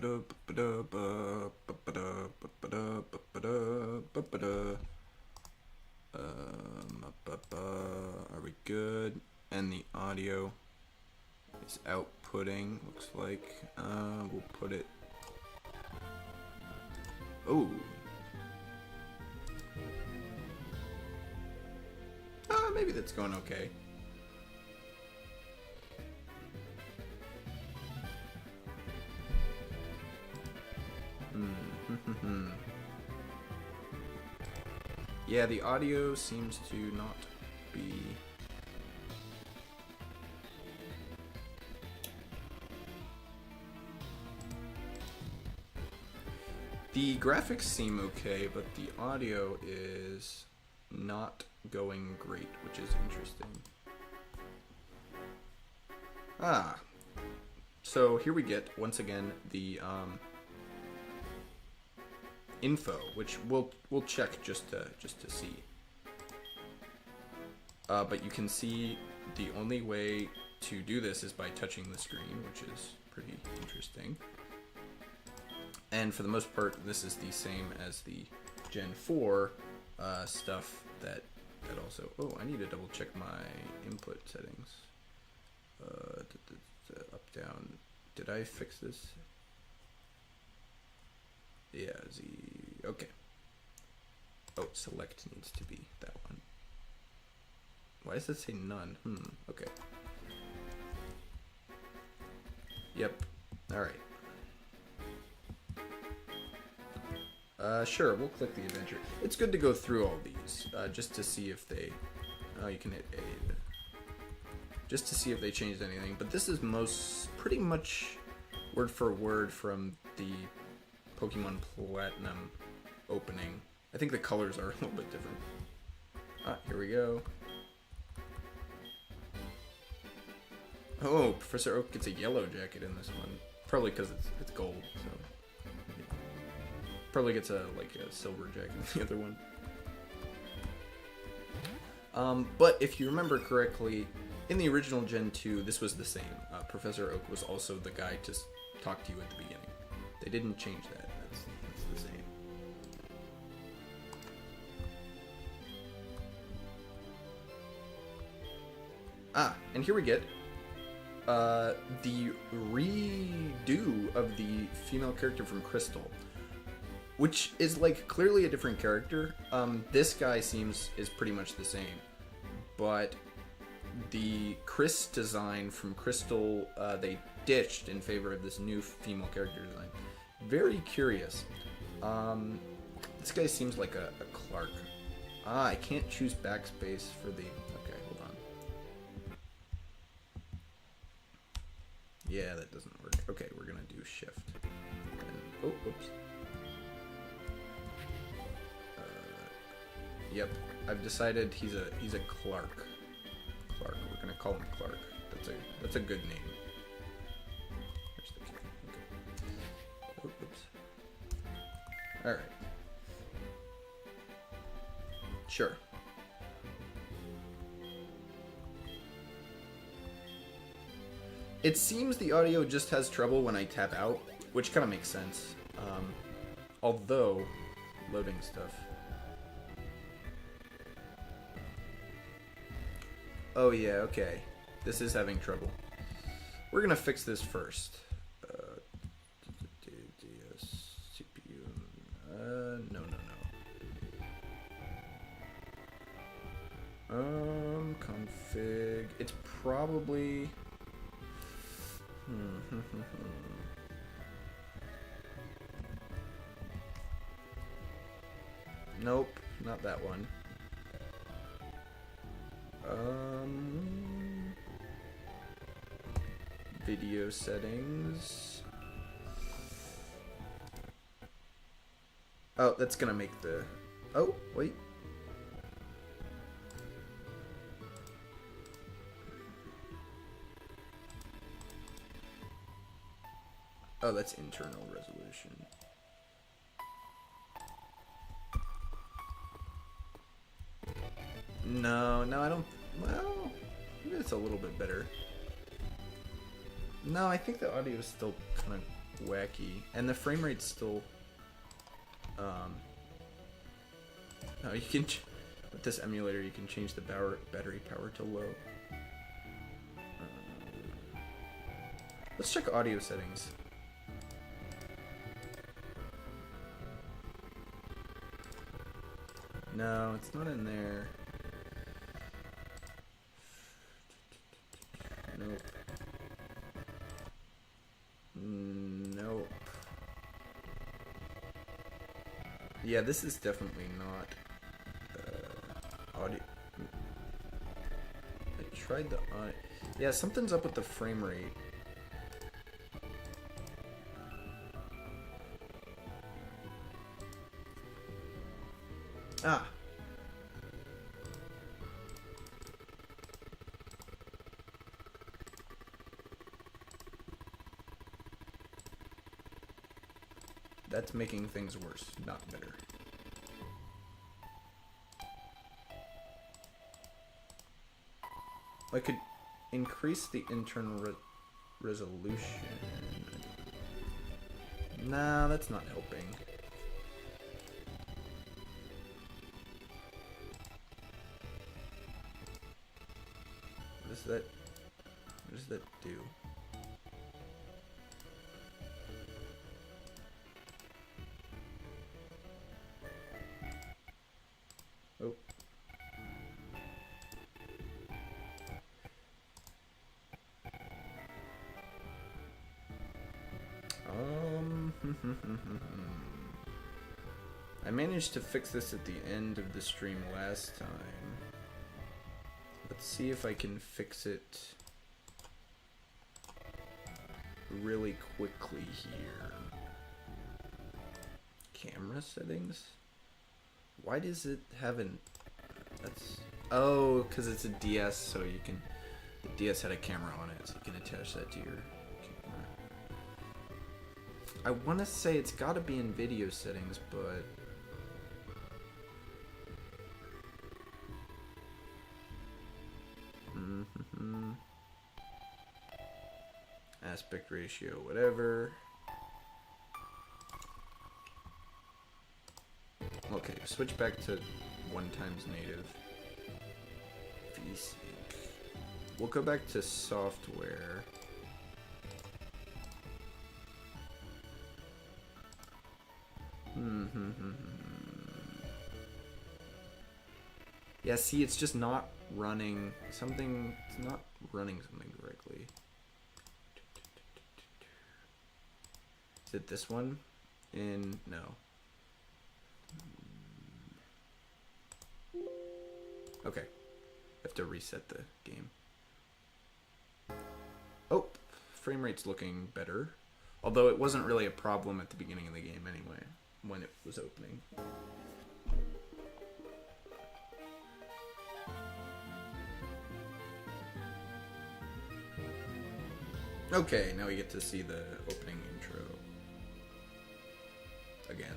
Are we good? And the audio is outputting, looks like. We'll put it... Oh! Maybe that's going okay. Yeah, the audio seems to not be... The graphics seem okay, but the audio is not going great, which is interesting. So here we get, once again, the info, which we'll check just to see. But you can see the only way to do this is by touching the screen, which is pretty interesting. And for the most part, this is the same as the Gen 4 stuff that also... Oh, I need to double check my input settings. Up, down. Did I fix this? Yeah, Z... Okay. Oh, select needs to be that one. Why does it say none? Okay. Yep. Alright. Sure, we'll click the adventure. It's good to go through all these, just to see if they... Oh, you can hit A. Just to see if they changed anything. But this is pretty much word for word from the Pokemon Platinum opening. I think the colors are a little bit different. Here we go. Oh, Professor Oak gets a yellow jacket in this one. Probably because it's gold, so... Yeah. Probably gets a silver jacket in the other one. But if you remember correctly, in the original Gen 2, this was the same. Professor Oak was also the guy to talk to you at the beginning. They didn't change that. That's the same. And here we get the redo of the female character from Crystal, which is like clearly a different character. This guy is pretty much the same, but the Chris design from Crystal they ditched in favor of this new female character design. Very curious. This guy seems like a Clark. I can't choose backspace for the... Okay, hold on. Yeah, that doesn't work. Okay, we're gonna do shift. And, oh, oops. Yep, I've decided he's a Clark. Clark. We're gonna call him Clark. That's a good name. There's the key. Okay. Oh, oops. All right. Sure. It seems the audio just has trouble when I tap out, which kind of makes sense. Although, loading stuff. Oh yeah, okay. This is having trouble. We're gonna fix this first. CPU. No. Config. It's probably... Nope, not that one. Video settings. Oh, that's gonna make the... Oh, wait. Oh, that's internal resolution. No, I don't... Well, maybe it's a little bit better. No, I think the audio is still kind of wacky. And the frame rate's still... Oh, you can... With this emulator, you can change the battery power to low. Let's check audio settings. No, it's not in there. Nope. Nope. Yeah, this is definitely not audio. I tried the audio. Yeah, something's up with the frame rate. Ah. That's making things worse, not better. I could increase the internal resolution. Nah, that's not helping. What does that do? Oh. I managed to fix this at the end of the stream last time. Let's see if I can fix it really quickly here. Camera settings? Why does it have an... That's... Oh, because it's a DS, so you can... The DS had a camera on it, so you can attach that to your camera. I want to say it's got to be in video settings, but... Aspect ratio, whatever. Okay, switch back to 1x native. VSync. We'll go back to software. Yeah, see, it's just not running something. It's not running something correctly. Is it this one? No. Okay. I have to reset the game. Oh, frame rate's looking better. Although it wasn't really a problem at the beginning of the game anyway, when it was opening. Okay, now we get to see the opening intro again.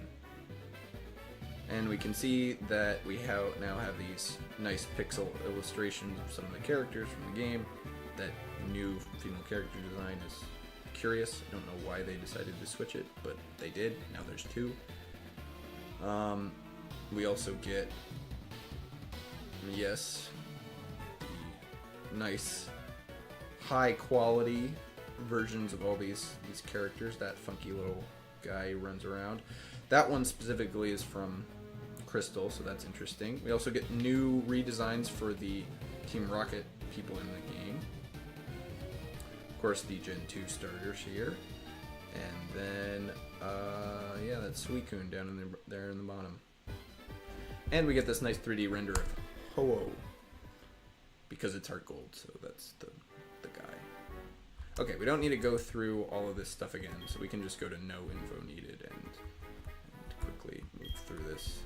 And we can see that we now have these nice pixel illustrations of some of the characters from the game. That new female character design is curious. I don't know why they decided to switch it, but they did. Now there's two. We also get, yes, the nice high quality versions of all these characters. That funky little guy who runs around. That one specifically is from Crystal, so that's interesting. We also get new redesigns for the Team Rocket people in the game. Of course, the Gen 2 starters here. And then, yeah, that's Suicune down there in the bottom. And we get this nice 3D render of Ho-Oh. Because it's HeartGold, so that's the guy. Okay, we don't need to go through all of this stuff again, so we can just go to no info needed and quickly move through this.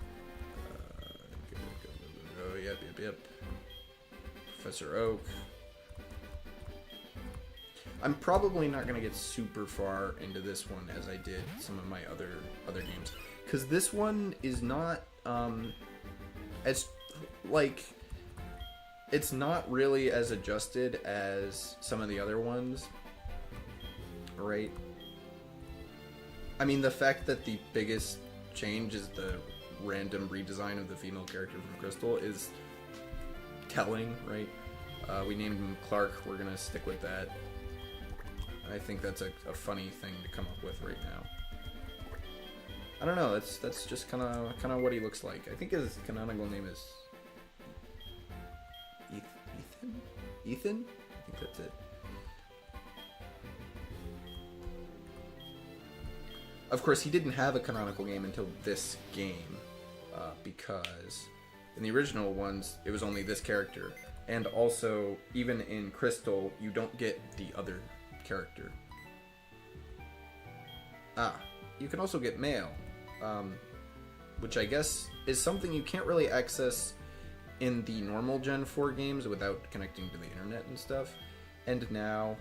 Oh, yep. Professor Oak. I'm probably not going to get super far into this one as I did some of my other games. Because this one is not, as, like, it's not really as adjusted as some of the other ones, right? I mean, the fact that the biggest change is the random redesign of the female character from Crystal is telling, right? We named him Clark. We're gonna stick with that. I think that's a funny thing to come up with right now. I don't know. That's just kind of what he looks like. I think his canonical name is Ethan. Ethan? I think that's it. Of course, he didn't have a canonical name until this game, because in the original ones, it was only this character. And also, even in Crystal, you don't get the other character. You can also get mail, which I guess is something you can't really access in the normal Gen 4 games without connecting to the internet and stuff. And now,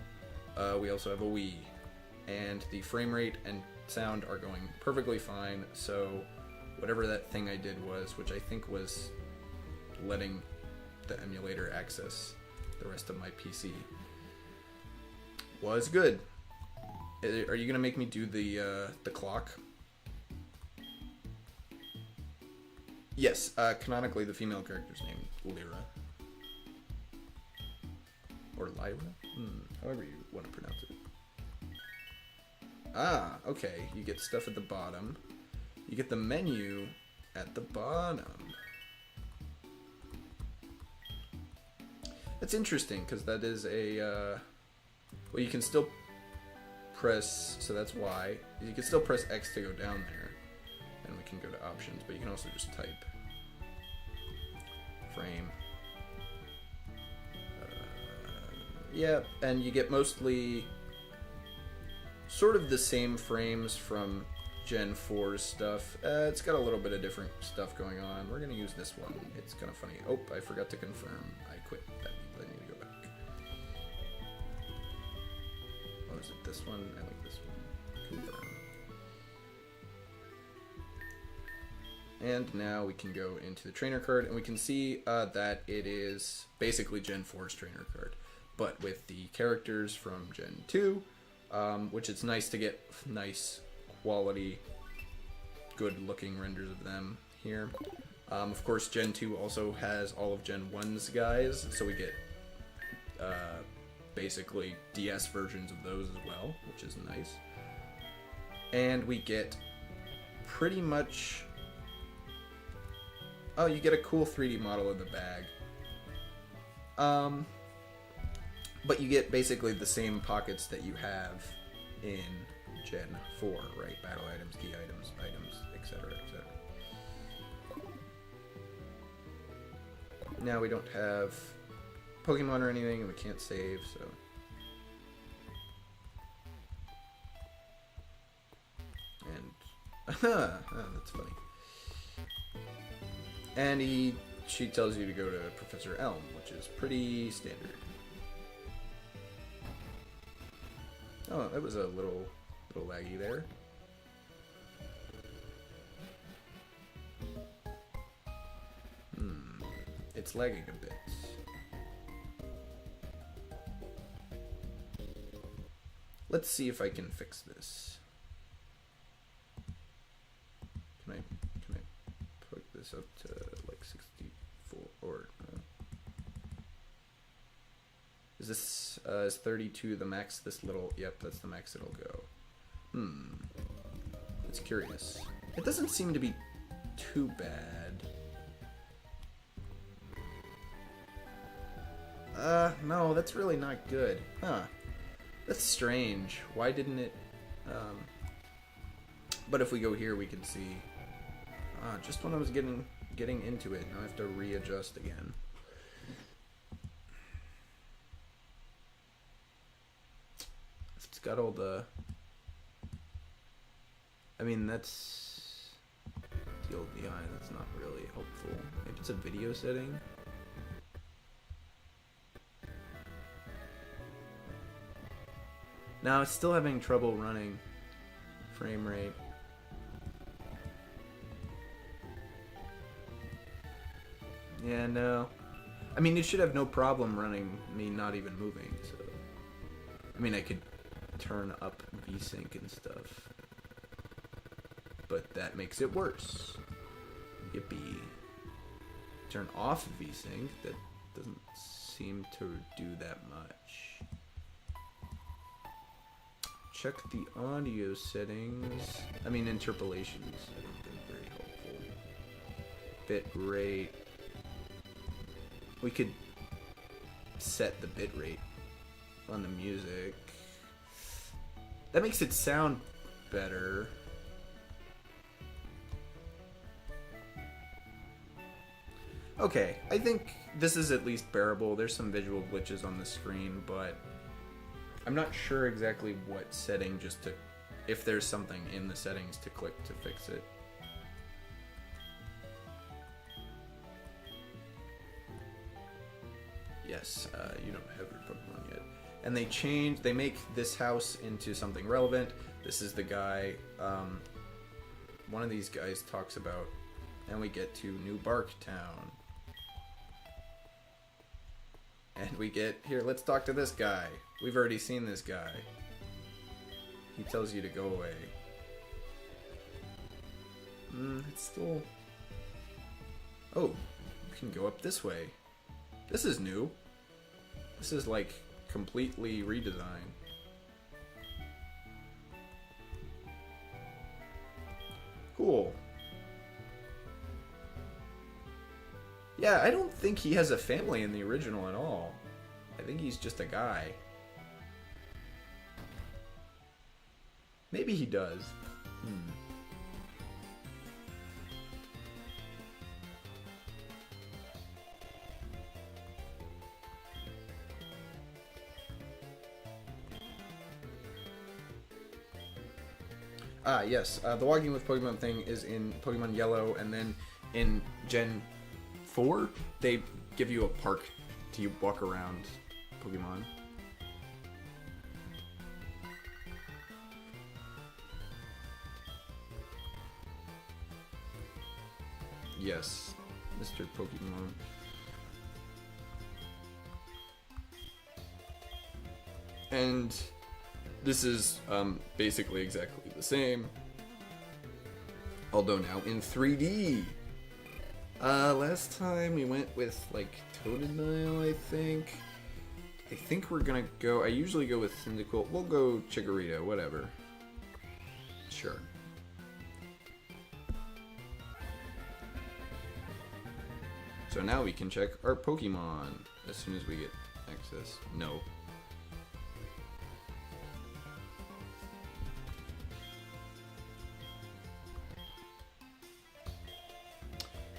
we also have a Wii, and the frame rate and sound are going perfectly fine, so whatever that thing I did was, which I think was letting the emulator access the rest of my PC, was good. Are you gonna make me do the clock? Yes, canonically the female character's name, Lyra. Or Lyra? However you want to pronounce it. Okay, you get stuff at the bottom. You get the menu at the bottom. That's interesting, because that is a, well, you can still press, so that's Y. You can still press X to go down there, and we can go to options, but you can also just type frame. Yeah, and you get mostly sort of the same frames from Gen 4's stuff. It's got a little bit of different stuff going on. We're going to use this one. It's kind of funny. Oh, I forgot to confirm. I quit. That means I need to go back. Oh, is it this one? I like this one. Confirm. And now we can go into the trainer card, and we can see that it is basically Gen 4's trainer card, but with the characters from Gen 2, which it's nice to get nice quality, good-looking renders of them here. Of course, Gen 2 also has all of Gen 1's guys, so we get basically DS versions of those as well, which is nice. And we get pretty much... Oh, you get a cool 3D model in the bag. But you get basically the same pockets that you have in Gen 4, right? Battle items, key items, etc., etc. Now we don't have Pokemon or anything, and we can't save, so... And... that's funny. And she tells you to go to Professor Elm, which is pretty standard. Oh, that was a little laggy there. It's lagging a bit. Let's see if I can fix this. Can I put this up to like 64 or is this is 32 the max this little? Yep, that's the max it'll go. It's curious. It doesn't seem to be too bad. No, that's really not good. Huh. That's strange. Why didn't it... But if we go here, we can see... just when I was getting into it, now I have to readjust again. It's got all the... I mean, that's... TLDI, that's not really helpful. Maybe it's a video setting? Now, it's still having trouble running frame rate. Yeah, no. I mean, it should have no problem running me not even moving, so... I mean, I could turn up VSync and stuff. but that makes it worse. Yippee. Turn off VSync. That doesn't seem to do that much. Check the audio settings. I mean, interpolations. I don't think very helpful. Bit rate. We could set the bit rate on the music. That makes it sound better. Okay, I think this is at least bearable. There's some visual glitches on the screen, but I'm not sure exactly what setting if there's something in the settings to click to fix it. Yes, you don't have your Pokemon yet. And they make this house into something relevant. This is the guy, one of these guys talks about, and we get to New Bark Town. And we get, here, let's talk to this guy. We've already seen this guy. He tells you to go away. It's still... Oh, you can go up this way. This is new. This is like completely redesigned. Cool. Yeah, I don't think he has a family in the original at all. I think he's just a guy. Maybe he does. Ah, yes. The walking with Pokemon thing is in Pokemon Yellow, and then in Gen 4, they give you a park to walk around Pokemon. Yes, Mr. Pokemon. And this is basically exactly the same, although now in 3D. Last time we went with like Totodile, I think. I think we're gonna go. I usually go with Cyndaquil. We'll go Chikorita, whatever. Sure. So now we can check our Pokemon as soon as we get access. No.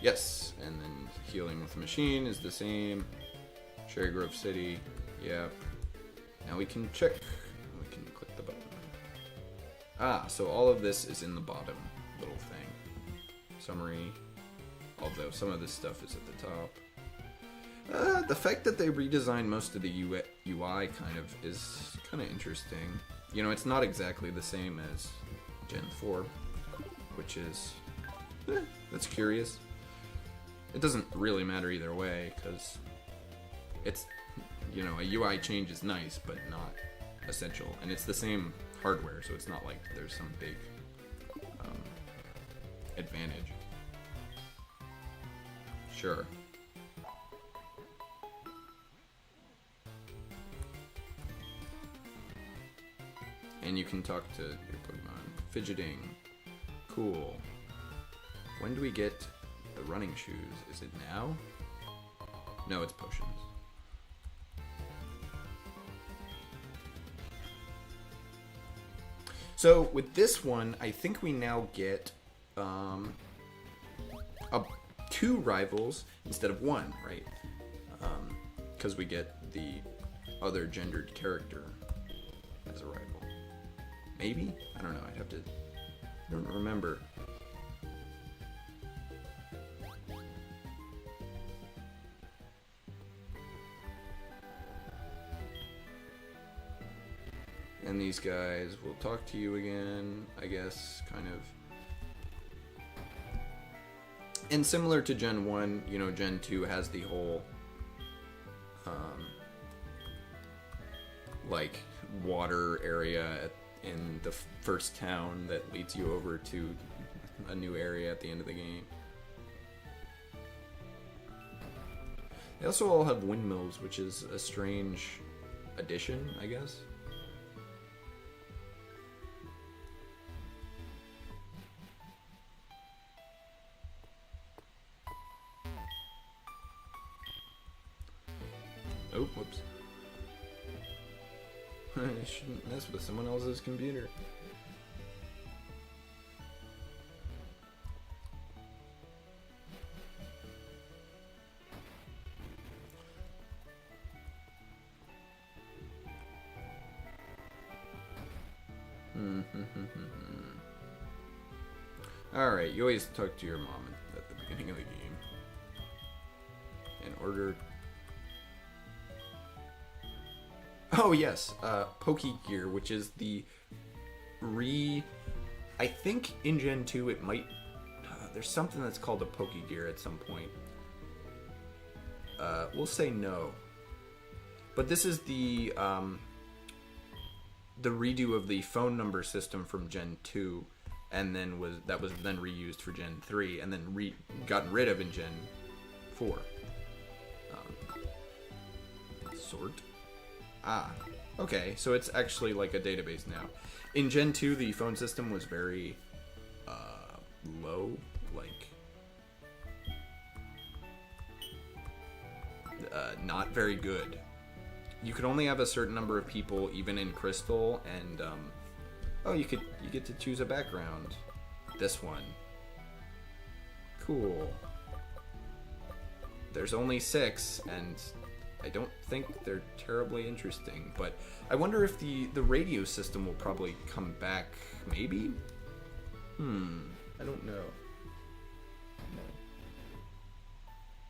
Yes, and then healing with the machine is the same. Cherry Grove City, yep. Now we can check. We can click the button. Ah, so all of this is in the bottom little thing. Summary. Although some of this stuff is at the top. The fact that they redesigned most of the UI kind of is kind of interesting. You know, it's not exactly the same as Gen 4, which is... that's curious. It doesn't really matter either way, because it's, you know, a UI change is nice, but not essential. And it's the same hardware, so it's not like there's some big advantage. Sure. And you can talk to your Pokemon. Fidgeting. Cool. When do we get the running shoes? Is it now? No, it's potions. So with this one, I think we now get two rivals instead of one, right? Because we get the other gendered character as a rival. Maybe? I don't know. I don't remember. And these guys will talk to you again, I guess, kind of. And similar to Gen 1, you know, Gen 2 has the whole, like, water area in the first town that leads you over to a new area at the end of the game. They also all have windmills, which is a strange addition, I guess. Oh, whoops. I shouldn't mess with someone else's computer. Alright, you always talk to your mom at the beginning of the game. In order... Oh yes, Pokegear, which is the I think in Gen 2 it might... there's something that's called a Pokegear at some point. We'll say no. But this is the redo of the phone number system from Gen 2, and then was then reused for Gen 3, and then gotten rid of in Gen 4. Sort. Ah, okay, so it's actually like a database now. In Gen 2, the phone system was very low, like not very good. You could only have a certain number of people, even in Crystal, and oh, you get to choose a background. This one. Cool. There's only 6, and I don't think they're terribly interesting, but I wonder if the radio system will probably come back, maybe? I don't know. No.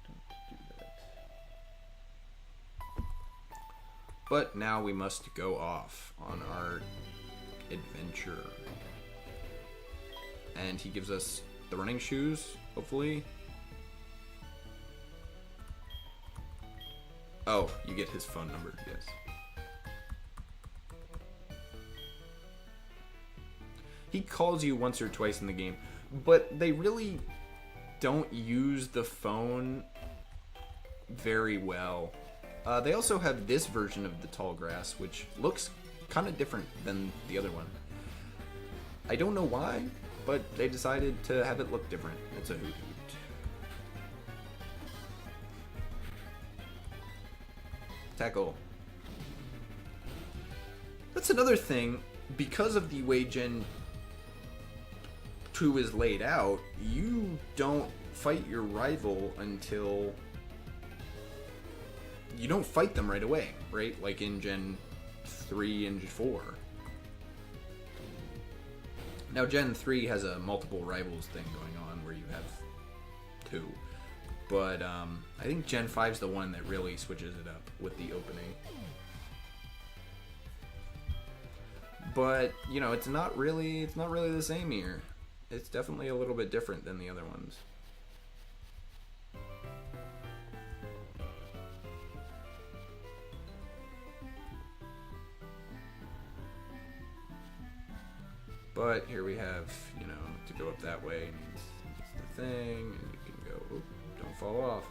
Don't do that. But now we must go off on our adventure. And he gives us the running shoes, hopefully. Oh, you get his phone number, yes. He calls you once or twice in the game, but they really don't use the phone very well. They also have this version of the tall grass, which looks kind of different than the other one. I don't know why, but they decided to have it look different. It's a hoot hoot. Tackle. That's another thing. Because of the way Gen 2 is laid out, you don't fight your rival until... You don't fight them right away, right? Like in Gen 3 and 4. Now Gen 3 has a multiple rivals thing going on where you have 2. But I think Gen 5's the one that really switches it up with the opening. But, you know, it's not really the same here. It's definitely a little bit different than the other ones. But here we have, you know, to go up that way means it's the thing, and you can go, oop, don't fall off.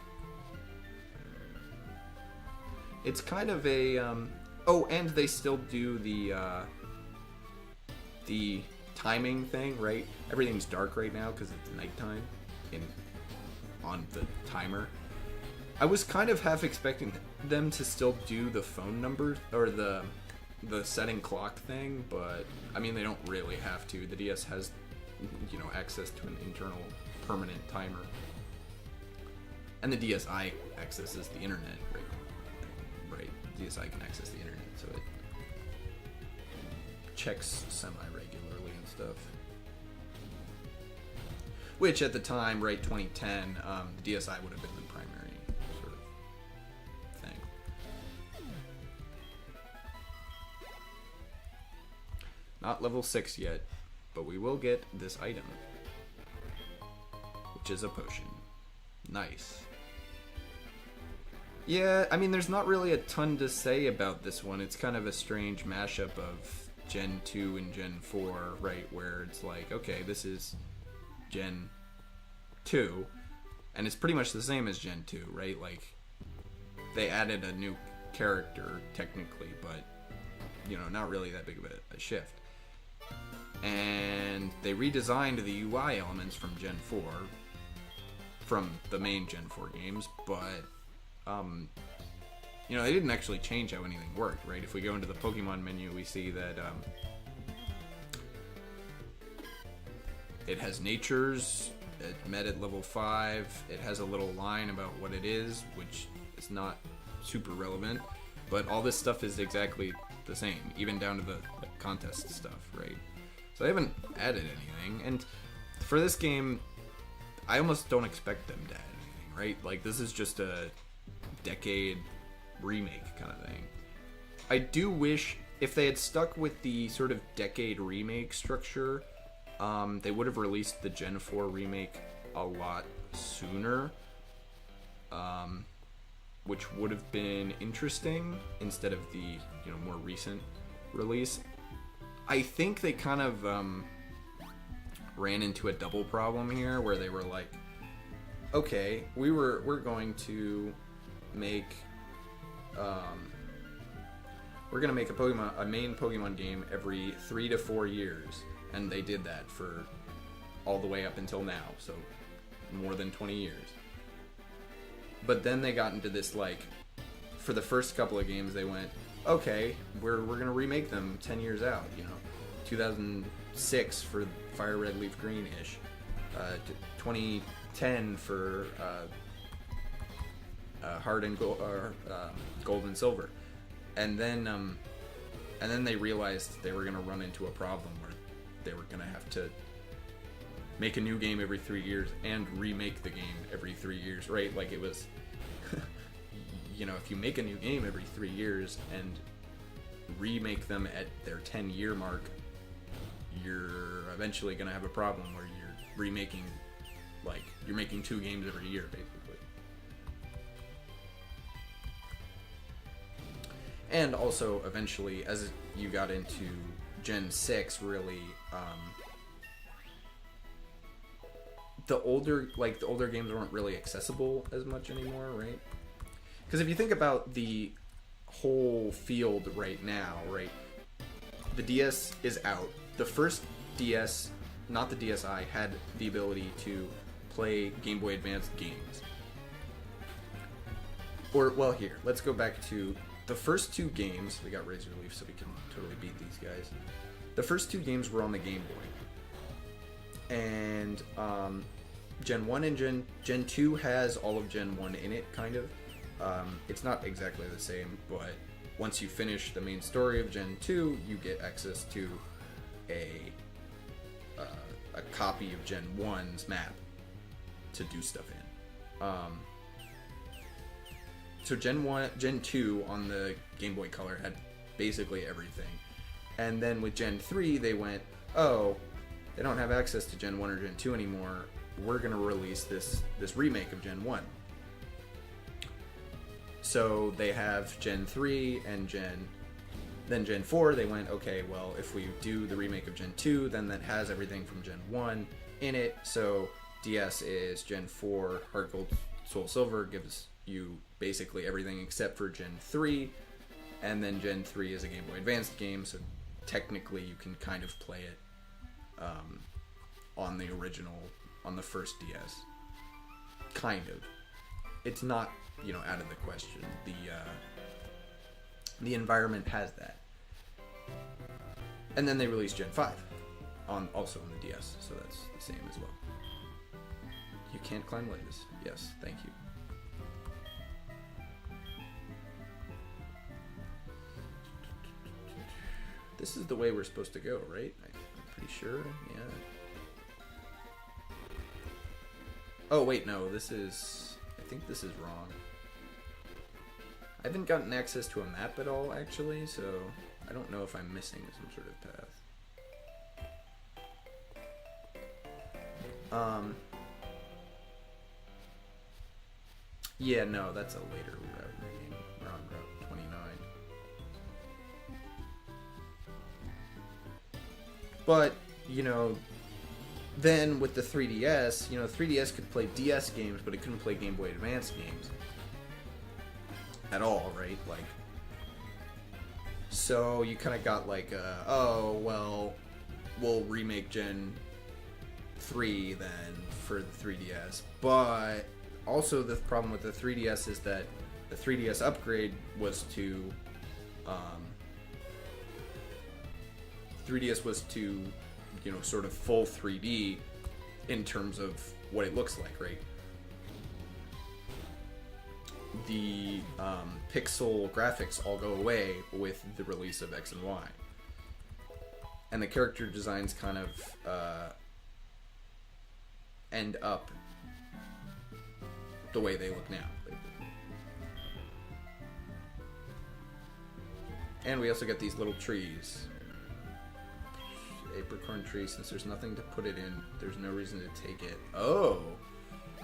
It's kind of a, oh, and they still do the timing thing, right? Everything's dark right now because it's nighttime on the timer. I was kind of half expecting them to still do the phone number or the setting clock thing, but I mean they don't really have to. The DS has, you know, access to an internal permanent timer, and the DSi accesses the internet, right? DSi can access the internet, so it checks semi-regularly and stuff. Which at the time, right, 2010, the DSi would have been the primary sort of thing. Not level 6 yet, but we will get this item, which is a potion. Nice. Yeah, I mean, there's not really a ton to say about this one. It's kind of a strange mashup of Gen 2 and Gen 4, right, where it's like, okay, this is Gen 2, and it's pretty much the same as Gen 2, right? Like, they added a new character, technically, but, not really that big of a shift. And they redesigned the UI elements from Gen 4, from the main Gen 4 games, but, they didn't actually change how anything worked, right? If we go into the Pokemon menu, we see that, it has natures, it met at level 5, it has a little line about what it is, which is not super relevant, but all this stuff is exactly the same, even down to the contest stuff, right? So they haven't added anything, and for this game, I almost don't expect them to add anything, right? Like, this is just a decade remake kind of thing. I do wish if they had stuck with the sort of decade remake structure, they would have released the Gen 4 remake a lot sooner, which would have been interesting instead of the more recent release. I think they kind of ran into a double problem here, where they were like, okay, we're going to make a main Pokemon game every 3 to 4 years, and they did that for all the way up until now, so more than 20 years. But then they got into this, like, for the first couple of games they went, okay, we're gonna remake them 10 years out, 2006 for Fire Red Leaf Green-ish, 2010 for Heart and Gold and Silver, and then they realized they were gonna run into a problem where they were gonna have to make a new game every 3 years and remake the game every 3 years, right? Like, it was, if you make a new game every 3 years and remake them at their 10-year mark, you're eventually gonna have a problem where you're remaking, like, you're making 2 games every year, basically. And also, eventually, as you got into Gen 6, really, the older games weren't really accessible as much anymore, right? Because if you think about the whole field right now, right, the DS is out. The first DS, not the DSi, had the ability to play Game Boy Advance games. Or, well, here, let's go back to the first 2 games. We got Razor Leaf, so we can totally beat these guys. The first 2 games were on the Game Boy. And Gen 1 and Gen 2 has all of Gen 1 in it, kind of. It's not exactly the same, but once you finish the main story of Gen 2, you get access to a copy of Gen 1's map to do stuff in. So Gen 2 on the Game Boy Color had basically everything. And then with Gen 3, they went, oh, they don't have access to Gen 1 or Gen 2 anymore. We're going to release this remake of Gen 1. So they have Gen 3 and then Gen 4, they went, okay, well, if we do the remake of Gen 2, then that has everything from Gen 1 in it. So DS is Gen 4, HeartGold, SoulSilver gives you basically everything except for Gen 3, and then Gen 3 is a Game Boy Advanced game, so technically you can kind of play it on the original, on the first DS. Kind of. It's not, out of the question. The environment has that. And then they released Gen 5, also on the DS, so that's the same as well. You can't climb ledges. Yes, thank you. This is the way we're supposed to go, right? I'm pretty sure, yeah. Oh, wait, no, I think this is wrong. I haven't gotten access to a map at all, actually, so I don't know if I'm missing some sort of path. Yeah, no, that's a later route. We're on Route 29. But, then with the 3DS, you know, 3DS could play DS games, but it couldn't play Game Boy Advance games at all, right? Like, so you kind of got like, oh, well, we'll remake Gen 3 then for the 3DS. But also the problem with the 3DS is that the 3DS upgrade was to 3DS was to, you know, sort of full 3D in terms of what it looks like, right? The pixel graphics all go away with the release of X and Y. And the character designs kind of end up the way they look now. And we also get these little trees. Apricorn tree, since there's nothing to put it in, there's no reason to take it. Oh!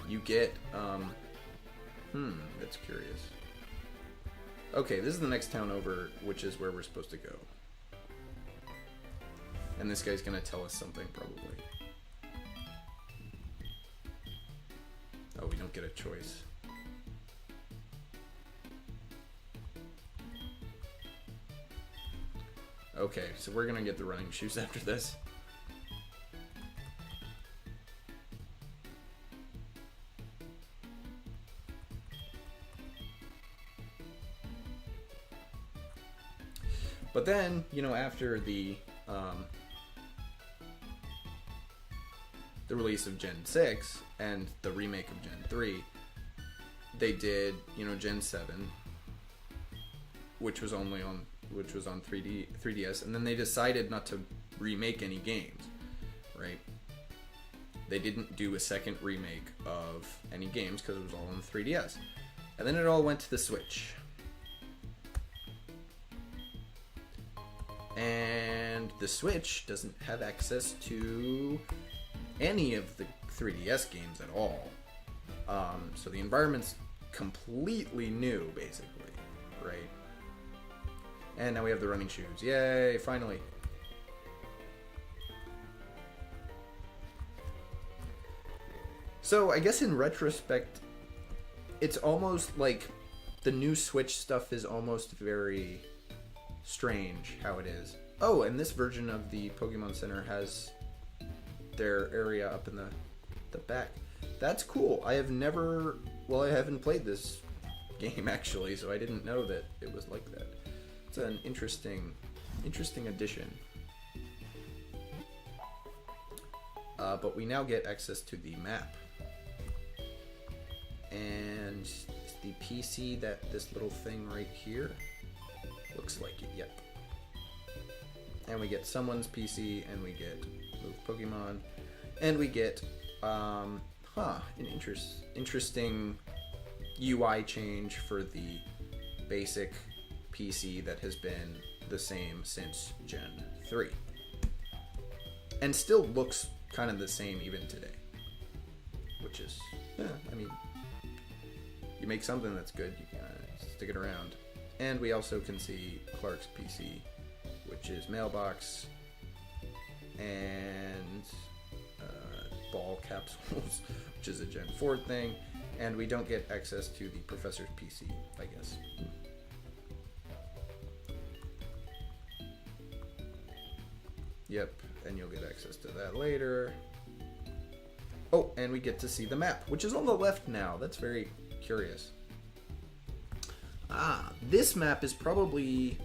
You get, that's curious. Okay, this is the next town over, which is where we're supposed to go. And this guy's gonna tell us something, probably. Oh, we don't get a choice. Okay, so we're gonna get the running shoes after this. But then, you know, after the release of Gen 6 and the remake of Gen 3, they did, you know, Gen 7, which was on 3DS, and then they decided not to remake any games, right? They didn't do a second remake of any games because it was all on the 3DS. And then it all went to the Switch. And the Switch doesn't have access to any of the 3DS games at all. So the environment's completely new, basically, right? And now we have the running shoes. Yay, finally. So I guess in retrospect, it's almost like the new Switch stuff is almost very strange how it is. Oh, and this version of the Pokemon Center has their area up in the back. That's cool. I haven't played this game actually, so I didn't know that it was like that. It's an interesting addition. But we now get access to the map. And it's the PC that this little thing right here looks like it, yep. And we get someone's PC, and we get Move Pokemon, and we get an interesting UI change for the basic PC that has been the same since Gen 3. And still looks kind of the same even today. Which is, I mean, you make something that's good, you can stick it around. And we also can see Clark's PC, which is Mailbox and Ball Capsules, which is a Gen 4 thing. And we don't get access to the Professor's PC, I guess. Yep, and you'll get access to that later. Oh, and we get to see the map, which is on the left now. That's very curious. This map is probably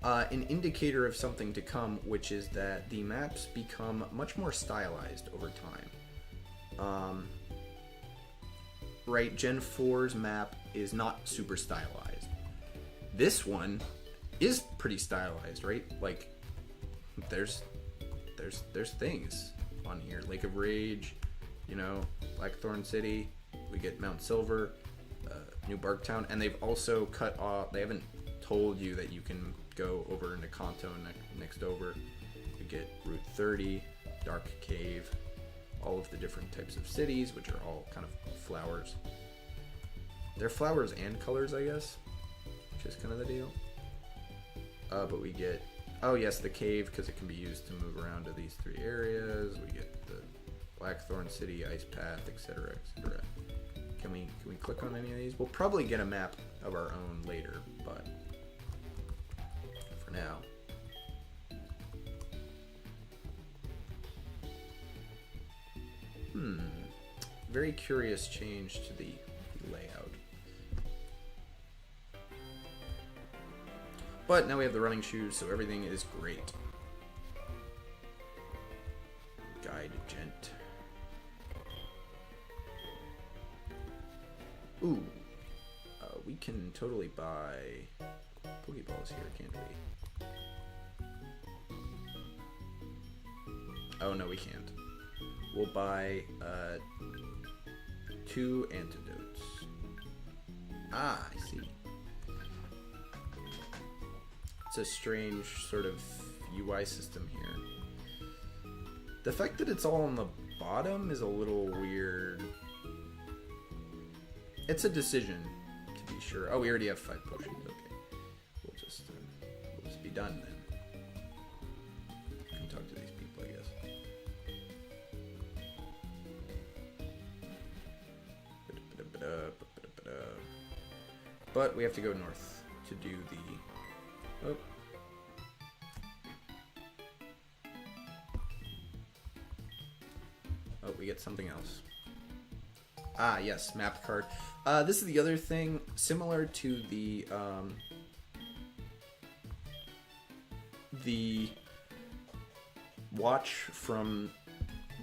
an indicator of something to come, which is that the maps become much more stylized over time. Right, Gen 4's map is not super stylized. This one is pretty stylized, right? Like, there's things on here. Lake of Rage, you know, Blackthorn City. We get Mount Silver, New Barktown, and they've also cut off. They haven't told you that you can go over into Kanto next over. We get Route 30, Dark Cave, all of the different types of cities, which are all kind of flowers. They're flowers and colors, I guess, which is kind of the deal. But we get Oh yes, the cave, because it can be used to move around to these 3 areas. We get the Blackthorn City, Ice Path, etc., etc. Can we click on any of these? We'll probably get a map of our own later, but for now. Very curious change to the layout. But now we have the running shoes, so everything is great. Guide gent. Ooh. We can totally buy Pokeballs here, can't we? Oh, no, we can't. We'll buy 2 antidotes. Ah, I see. It's a strange sort of UI system here. The fact that it's all on the bottom is a little weird. It's a decision, to be sure. Oh, we already have 5 potions. Okay, we'll just be done then. Can talk to these people, I guess. But we have to go north to do the... Oh. Oh, we get something else. Ah, yes, map card. This is the other thing, similar to the watch from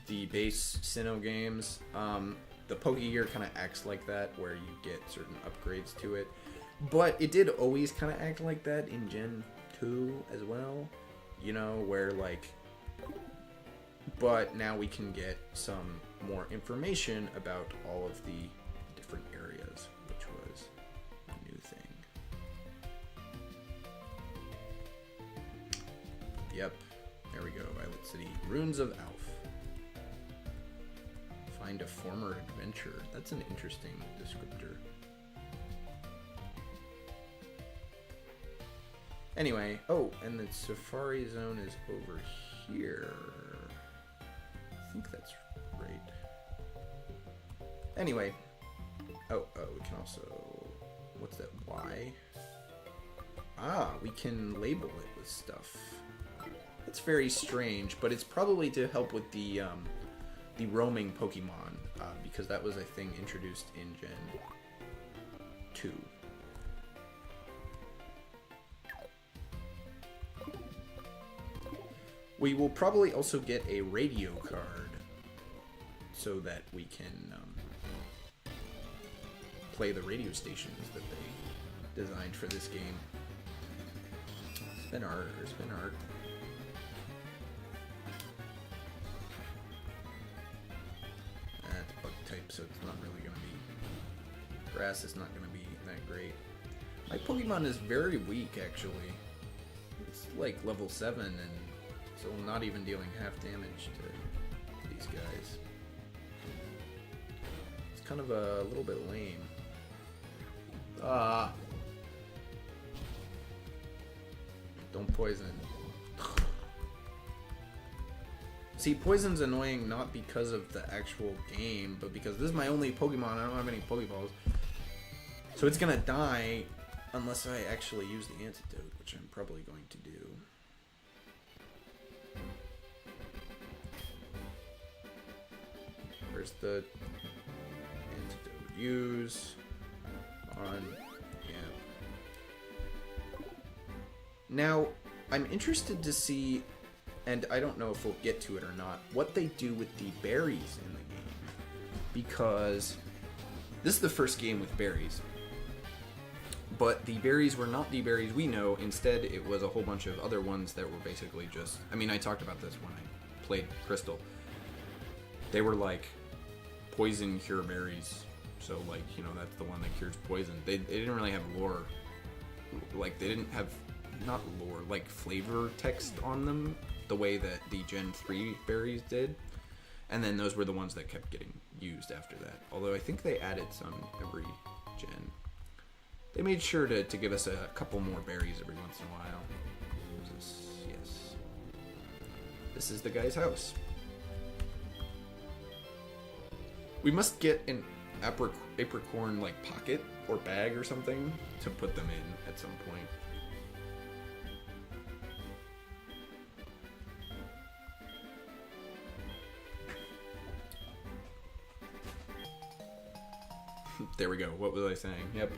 the base Sinnoh games. The Pokegear kind of acts like that, where you get certain upgrades to it. But it did always kind of act like that in Gen 2 as well. You know, where like... But now we can get some more information about all of the different areas, which was a new thing. Yep, there we go, Violet City. Ruins of Alph. Find a former adventure. That's an interesting descriptor. Anyway, oh, and the Safari Zone is over here. I think that's right. Anyway. Oh, we can also... What's that? Y? Ah, we can label it with stuff. That's very strange, but it's probably to help with the roaming Pokemon, because that was a thing introduced in Gen 2. We will probably also get a radio card so that we can play the radio stations that they designed for this game. Spin art. That's bug type, so it's not really going to be... Grass is not going to be that great. My Pokemon is very weak, actually. It's like level 7, and so I'm not even dealing half damage to these guys. It's kind of a little bit lame. Don't poison. See, poison's annoying not because of the actual game, but because this is my only Pokemon. I don't have any Pokeballs. So it's gonna die unless I actually use the antidote, which I'm probably going to do. Where's the antidote? Use on, yeah. Now, I'm interested to see, and I don't know if we'll get to it or not, what they do with the berries in the game. Because this is the first game with berries. But the berries were not the berries we know. Instead, it was a whole bunch of other ones that were basically just... I mean, I talked about this when I played Crystal. They were like poison cure berries. So, like, you know, that's the one that cures poison. They didn't really have lore. Like, they didn't have... Not lore, like flavor text on them. The way that the Gen 3 berries did. And then those were the ones that kept getting used after that. Although I think they added some every gen. They made sure to give us a couple more berries every once in a while. What is this? Yeah, this is the guy's house. We must get an apricorn like pocket or bag or something to put them in at some point. There we go. What was I saying? Yep.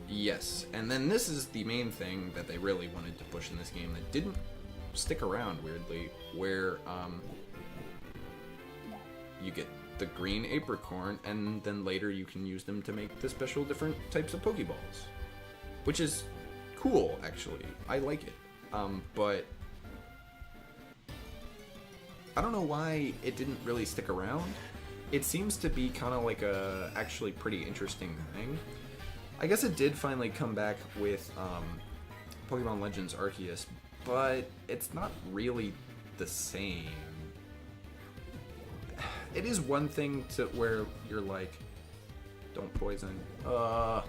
Yes, and then this is the main thing that they really wanted to push in this game that didn't stick around, weirdly, where you get the green apricorn, and then later you can use them to make the special different types of Pokeballs. Which is cool, actually. I like it. But I don't know why it didn't really stick around. It seems to be kind of like a actually pretty interesting thing. I guess it did finally come back with Pokemon Legends Arceus, but it's not really the same. It is one thing to where you're like, don't poison. And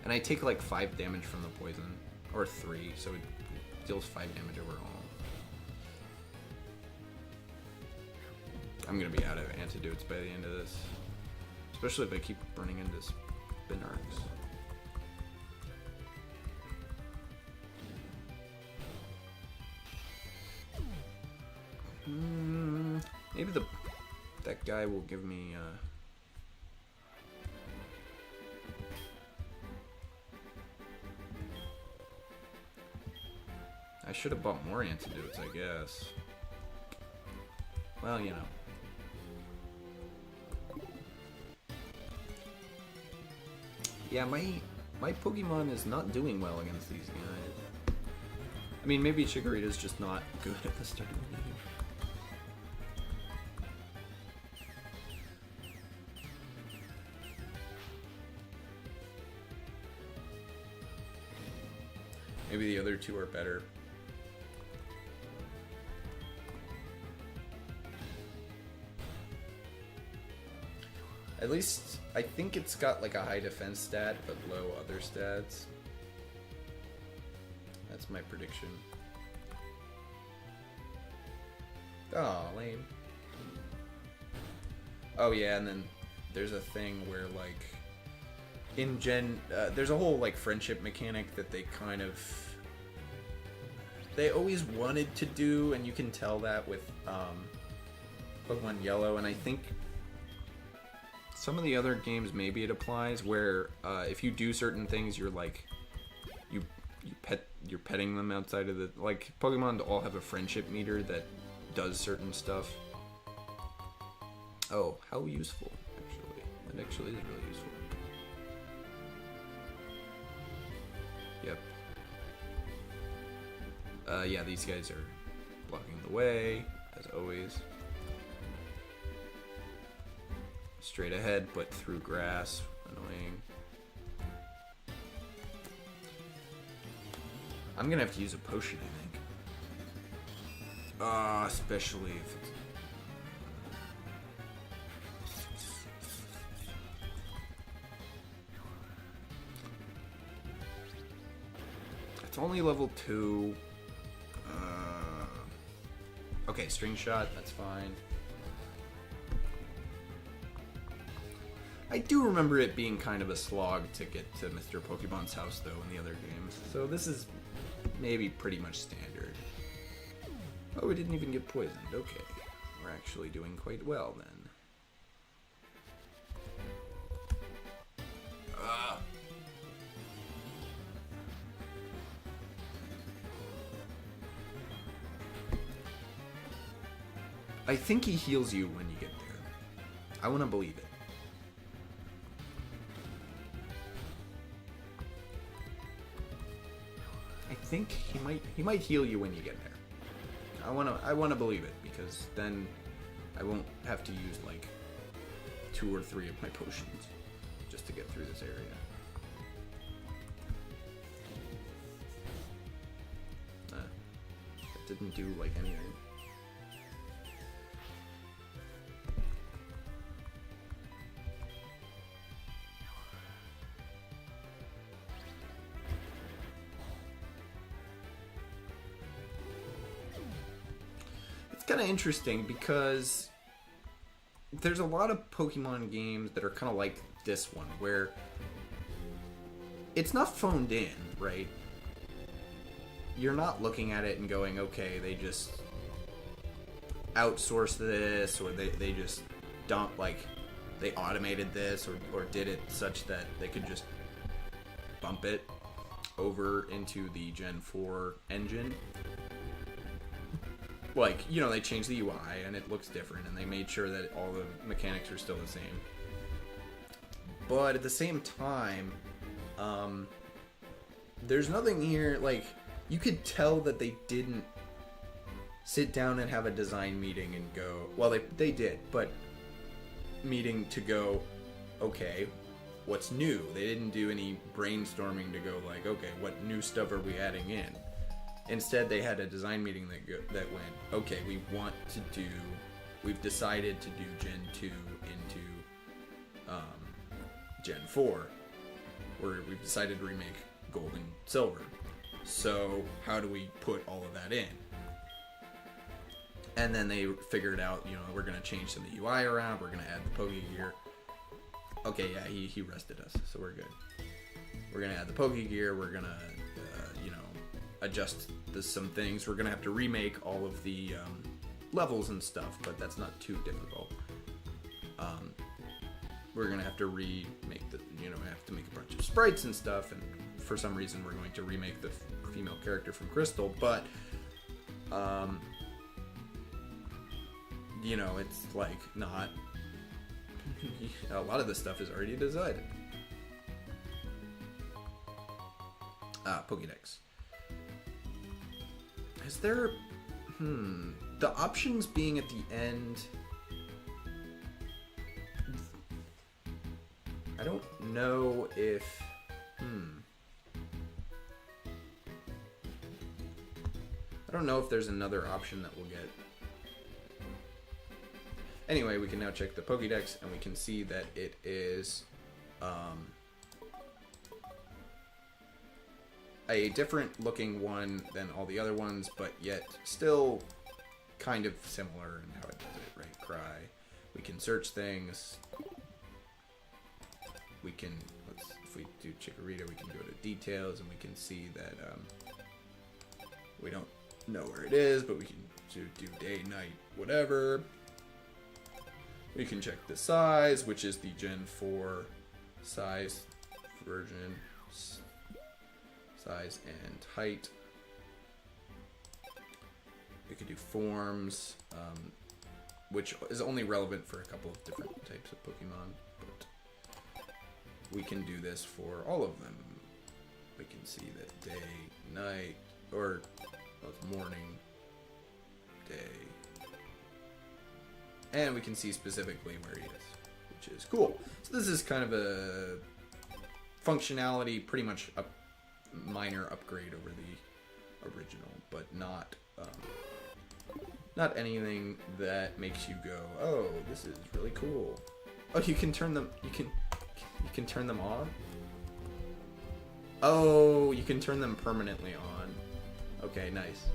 I take like 5 damage from the poison, or 3, so it deals 5 damage overall. I'm gonna be out of antidotes by the end of this. Especially if I keep running into Spinarks. Maybe that guy will give me I should have bought more antidotes, I guess. Well, you know. Yeah, my Pokemon is not doing well against these guys. I mean, maybe Chikorita's just not good at the start of the game. Maybe the other two are better. At least, I think it's got like a high defense stat, but low other stats. That's my prediction. Oh, lame. Oh yeah, and then there's a thing where like, in Gen, there's a whole like friendship mechanic that they kind of, they always wanted to do, and you can tell that with Pokemon Yellow, and I think some of the other games maybe it applies where if you do certain things, you're like you're petting them outside of the, like, Pokemon all have a friendship meter that does certain stuff. Oh, how useful, actually. That actually is really useful. Yep. Yeah, these guys are blocking the way, as always. Straight ahead, but through grass. Annoying. I'm gonna have to use a potion, I think. Especially if it's only level 2. Okay, string shot, that's fine. I do remember it being kind of a slog to get to Mr. Pokemon's house, though, in the other games. So this is maybe pretty much standard. Oh, we didn't even get poisoned. Okay. We're actually doing quite well, then. I think he heals you when you get there. I want to believe it. I think he might heal you when you get there. I wanna believe it, because then I won't have to use like 2 or 3 of my potions just to get through this area. That didn't do like anything. kind of interesting because there's a lot of Pokemon games that are kind of like this one, where it's not phoned in, right? You're not looking at it and going, okay, they just outsourced this, or they just don't, like, they automated this, or did it such that they could just bump it over into the Gen 4 engine. Like, you know, they changed the UI and it looks different, and they made sure that all the mechanics are still the same. But at the same time, there's nothing here, like, you could tell that they didn't sit down and have a design meeting and go, well, they did, but meeting to go, okay, what's new? They didn't do any brainstorming to go like, okay, what new stuff are we adding in? Instead, they had a design meeting that went, okay, we've decided to do Gen 2 into Gen 4, where we've decided to remake Gold and Silver. So how do we put all of that in? And then they figured out, you know, we're going to change some of the UI around, we're going to add the Pokegear. Okay, yeah, he rested us, so we're good. We're going to add the Pokegear, we're going to, you know, adjust some things. We're going to have to remake all of the levels and stuff, but that's not too difficult. We're going to have to remake have to make a bunch of sprites and stuff, and for some reason we're going to remake the female character from Crystal, but you know, it's like not a lot of this stuff is already decided. Pokédex. Is there the options being at the end, I don't know if I don't know if there's another option that we'll get. Anyway, we can now check the Pokédex, and we can see that it is a different looking one than all the other ones, but yet still kind of similar in how it does it, right? Cry. We can search things. We can, if we do Chikorita, we can go to details, and we can see that we don't know where it is, but we can do day, night, whatever. We can check the size, which is the Gen 4 size version, size and height. We could do forms, which is only relevant for a couple of different types of Pokemon, but we can do this for all of them. We can see that day, night, or it's morning, day. And we can see specifically where he is, which is cool. So this is kind of a functionality, pretty much a minor upgrade over the original, but not anything that makes you go, oh, this is really cool. Oh, you can turn them. You can turn them on. Oh, you can turn them permanently on. Okay, nice.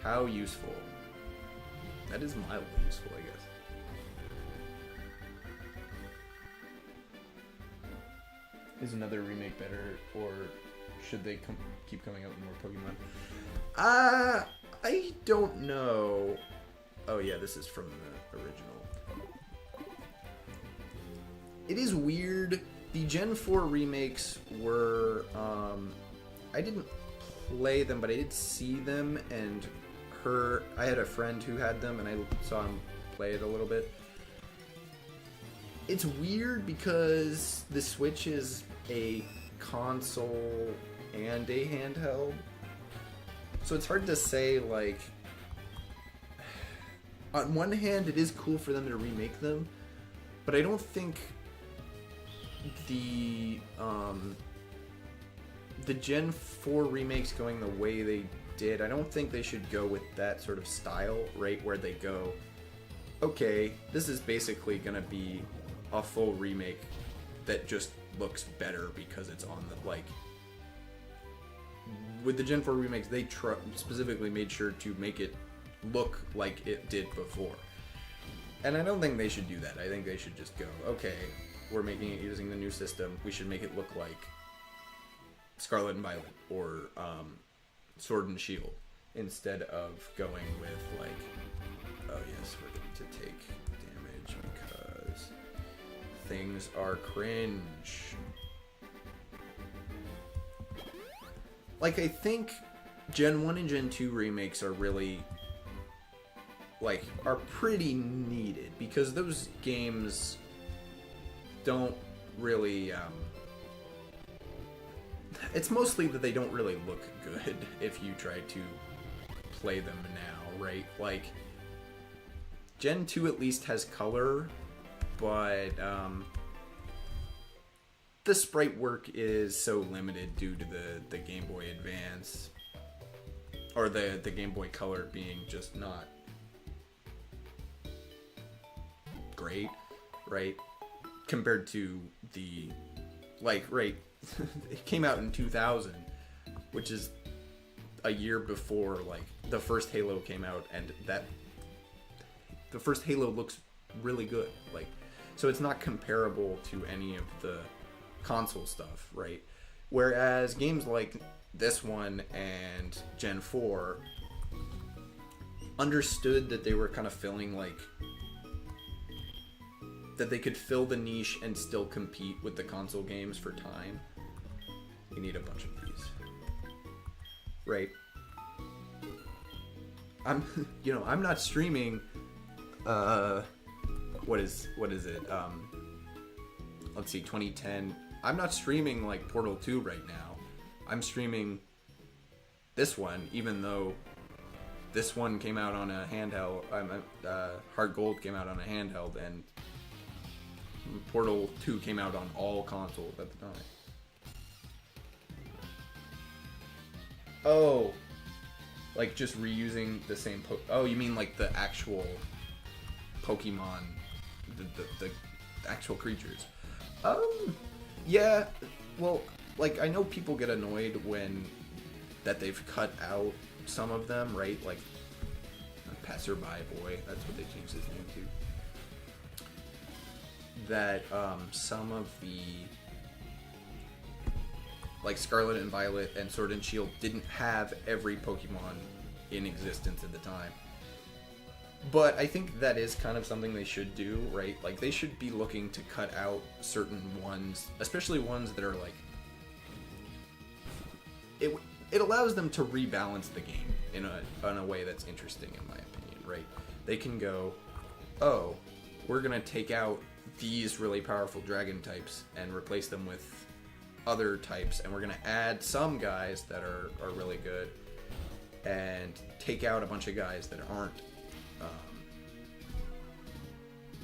How useful. That is mildly useful, I guess. Is another remake better, or should they keep coming out with more Pokemon? I don't know. Oh yeah, this is from the original. It is weird. The Gen 4 remakes were, I didn't play them, but I did see them, and I had a friend who had them, and I saw him play it a little bit. It's weird because the Switch is a console and a handheld, so it's hard to say, like, on one hand it is cool for them to remake them, but I don't think the Gen 4 remakes going the way they did, I don't think they should go with that sort of style, right, where they go, okay, this is basically gonna be a full remake that just looks better because it's on the, like, with the Gen 4 remakes, they specifically made sure to make it look like it did before. And I don't think they should do that. I think they should just go, okay, we're making it using the new system. We should make it look like Scarlet and Violet or Sword and Shield instead of going with like, oh yes, we're going to take damage because things are cringe. Like, I think Gen 1 and Gen 2 remakes are really, like, are pretty needed because those games don't really, it's mostly that they don't really look good if you try to play them now, right? Like, Gen 2 at least has color, but, the sprite work is so limited due to the Game Boy Advance, or the Game Boy Color being just not great, right? Compared to the, like, right, it came out in 2000, which is a year before, like, the first Halo came out, and the first Halo looks really good, like, so it's not comparable to any of the console stuff, right? Whereas games like this one and Gen 4 understood that they were kind of filling, like, that they could fill the niche and still compete with the console games for time. You need a bunch of these, right? I'm not streaming, what is it, let's see, 2010. I'm not streaming, like, Portal 2 right now. I'm streaming this one, even though this one came out on a handheld. HeartGold came out on a handheld, and Portal 2 came out on all consoles at the time. Oh, like just reusing the same oh, you mean like the actual Pokemon, the actual creatures? Yeah, well, like, I know people get annoyed when that they've cut out some of them, right? Like, Passerby Boy, that's what they changed his name to. That, some of the, like, Scarlet and Violet and Sword and Shield didn't have every Pokemon in existence at the time. But I think that is kind of something they should do, right? Like, they should be looking to cut out certain ones, especially ones that are, like... It allows them to rebalance the game in a way that's interesting, in my opinion, right? They can go, oh, we're going to take out these really powerful dragon types and replace them with other types, and we're going to add some guys that are really good and take out a bunch of guys that aren't.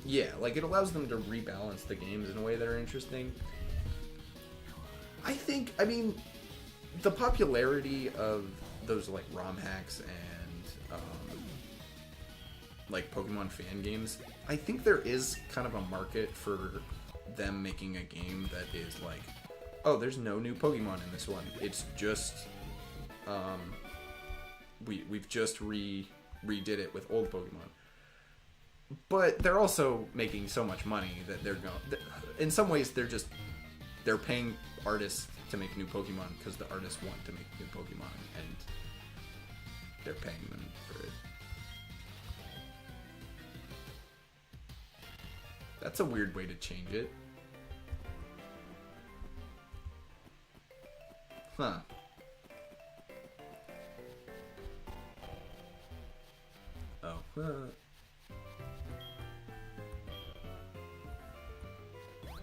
Yeah, like, it allows them to rebalance the games in a way that are interesting. I mean, the popularity of those, like, ROM hacks and, like, Pokemon fan games, I think there is kind of a market for them making a game that is like, oh, there's no new Pokemon in this one. It's just, we've just redid it with old Pokemon. But they're also making so much money that they're going. In some ways, they're paying artists to make new Pokemon because the artists want to make new Pokemon, and they're paying them for it. That's a weird way to change it. Huh. Oh.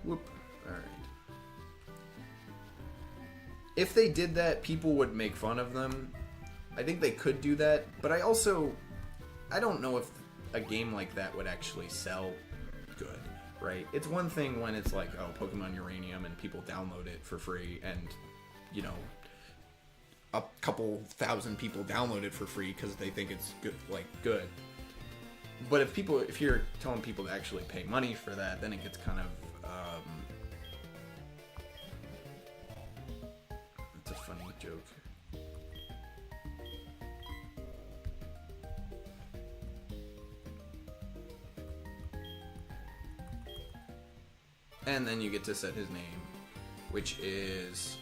Whoop. Alright. If they did that, people would make fun of them. I think they could do that, but I don't know if a game like that would actually sell good, right? It's one thing when it's like, oh, Pokemon Uranium, and people download it for free, and, you know, a couple thousand people download it for free because they think it's good. But if you're telling people to actually pay money for that, then it gets kind of, it's a funny joke. And then you get to set his name, which is,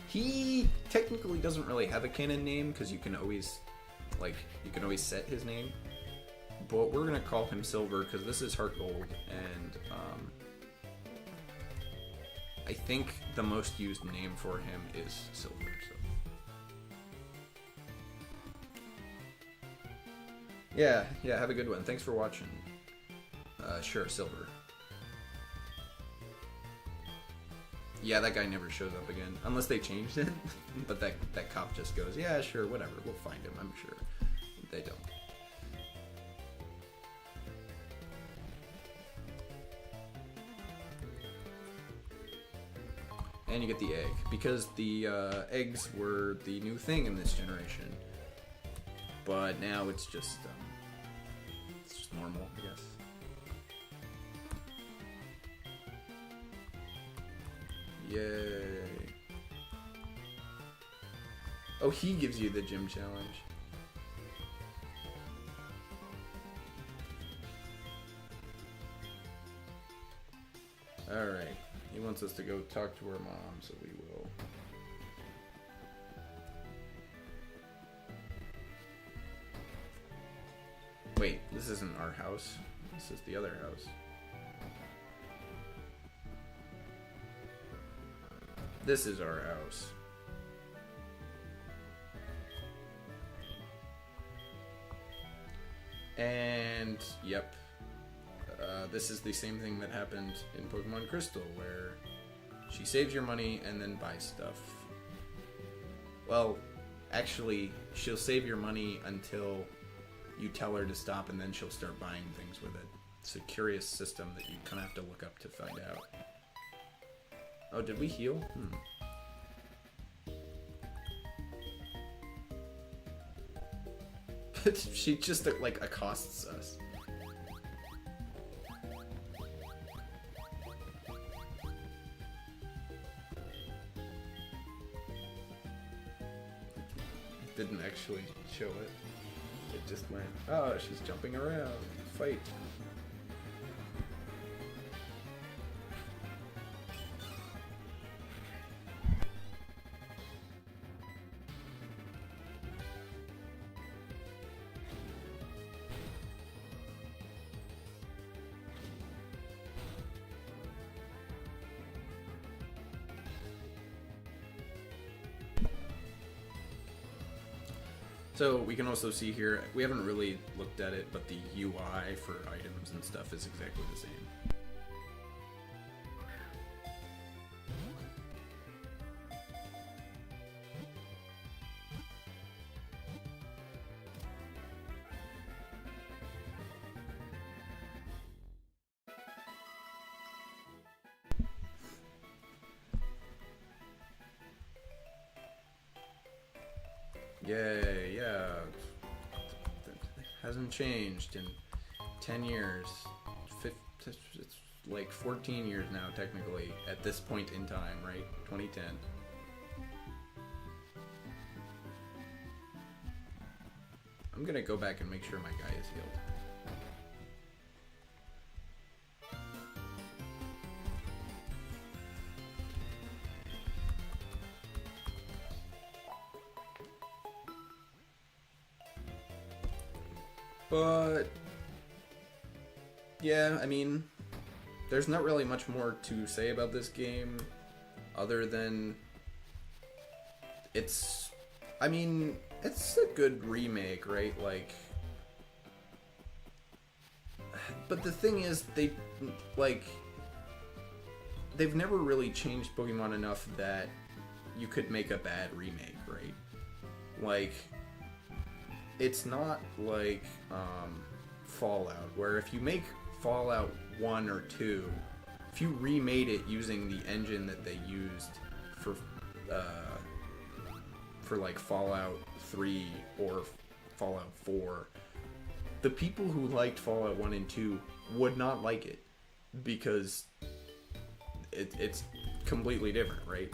he technically doesn't really have a canon name, because you can always set his name. But we're going to call him Silver, because this is HeartGold, and, I think the most used name for him is Silver, so. Yeah, have a good one. Thanks for watching. Sure, Silver. Yeah, that guy never shows up again. Unless they changed it. But that cop just goes, yeah, sure, whatever. We'll find him, I'm sure. They don't. And you get the egg. Because the eggs were the new thing in this generation. But now it's just normal, I guess. Yay. Oh, he gives you the gym challenge. Alright. He wants us to go talk to her mom, so we will. Wait, this isn't our house. This is the other house. This is our house. And, yep. This is the same thing that happened in Pokemon Crystal, where she saves your money and then buys stuff. Well, actually, she'll save your money until you tell her to stop, and then she'll start buying things with it. It's a curious system that you kind of have to look up to find out. Oh, did we heal? She just, like, accosts us. Didn't actually show it. It just went, oh, she's jumping around. Fight. So we can also see here, we haven't really looked at it, but the UI for items and stuff is exactly the same. Yay, yeah. It hasn't changed in 10 years. It's like 14 years now, technically, at this point in time, right? 2010. I'm gonna go back and make sure my guy is healed. But, yeah, I mean, there's not really much more to say about this game, other than it's a good remake, right? Like, but the thing is, they've never really changed Pokemon enough that you could make a bad remake, right? Like, it's not like Fallout, where if you make Fallout 1 or 2, if you remade it using the engine that they used for like Fallout 3 or Fallout 4, the people who liked Fallout 1 and 2 would not like it, because it's completely different, right?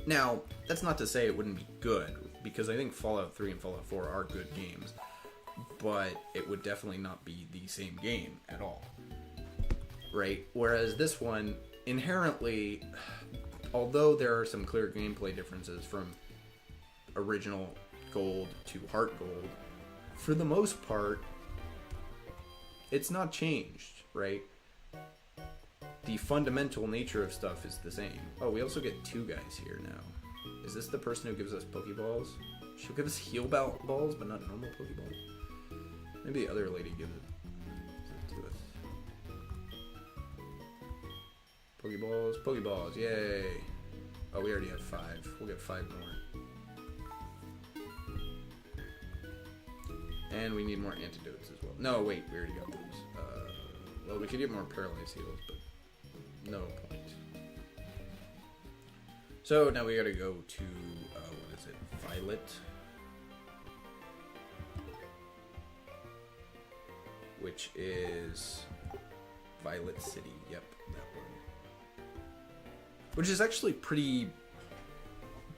Now, that's not to say it wouldn't be good, because I think Fallout 3 and Fallout 4 are good games, but it would definitely not be the same game at all. right? Whereas this one, inherently, although there are some clear gameplay differences from original Gold to HeartGold, for the most part, it's not changed, right? The fundamental nature of stuff is the same. Oh, we also get two guys here now. Is this the person who gives us Pokeballs? She'll give us heal balls, but not normal Pokeballs. Maybe the other lady gives it to us. Pokeballs, yay! Oh, we already have 5. We'll get 5 more. And we need more antidotes as well. No, wait, we already got those. Well, we could get more paralyzed heals, but no point. So now we gotta go to, what is it, Violet? Which is Violet City, yep, that one. Which is actually pretty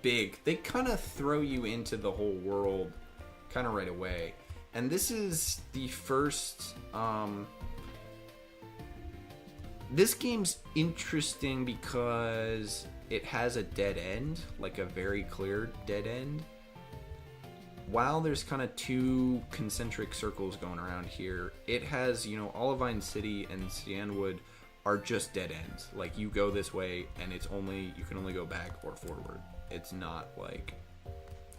big. They kind of throw you into the whole world kind of right away. And this is the first, this game's interesting because it has a dead end, like a very clear dead end. While there's kind of 2 concentric circles going around here, it has, you know, Olivine City and Cianwood are just dead ends. Like, you go this way and it's only, you can only go back or forward. It's not like,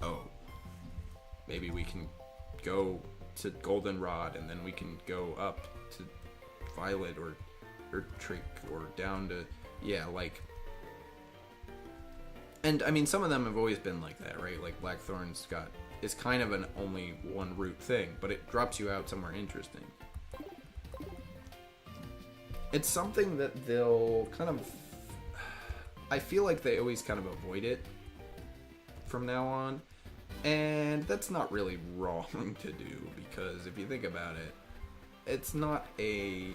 oh, maybe we can go to Goldenrod and then we can go up to Violet or Trick or down to, yeah, like, and I mean, some of them have always been like that, right? Like Blackthorn's is kind of an only one route thing, but it drops you out somewhere interesting. It's something that they'll kind of, I feel like they always kind of avoid it from now on, and that's not really wrong to do, because if you think about it, it's not a,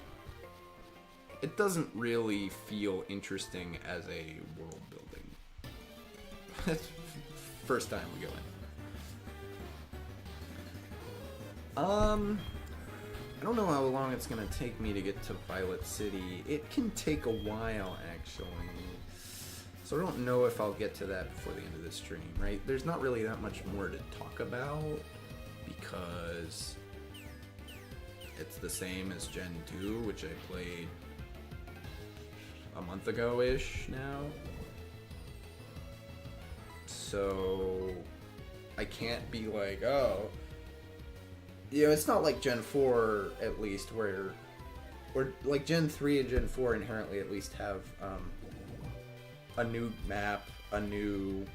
it doesn't really feel interesting as a world building. That's first time we go in. I don't know how long it's gonna take me to get to Violet City. It can take a while, actually. So I don't know if I'll get to that before the end of this stream, right? There's not really that much more to talk about because it's the same as Gen 2, which I played a month ago-ish now. So I can't be like, oh, you know, it's not like Gen 4 at least where, or like Gen 3 and Gen 4 inherently at least have a new map, a new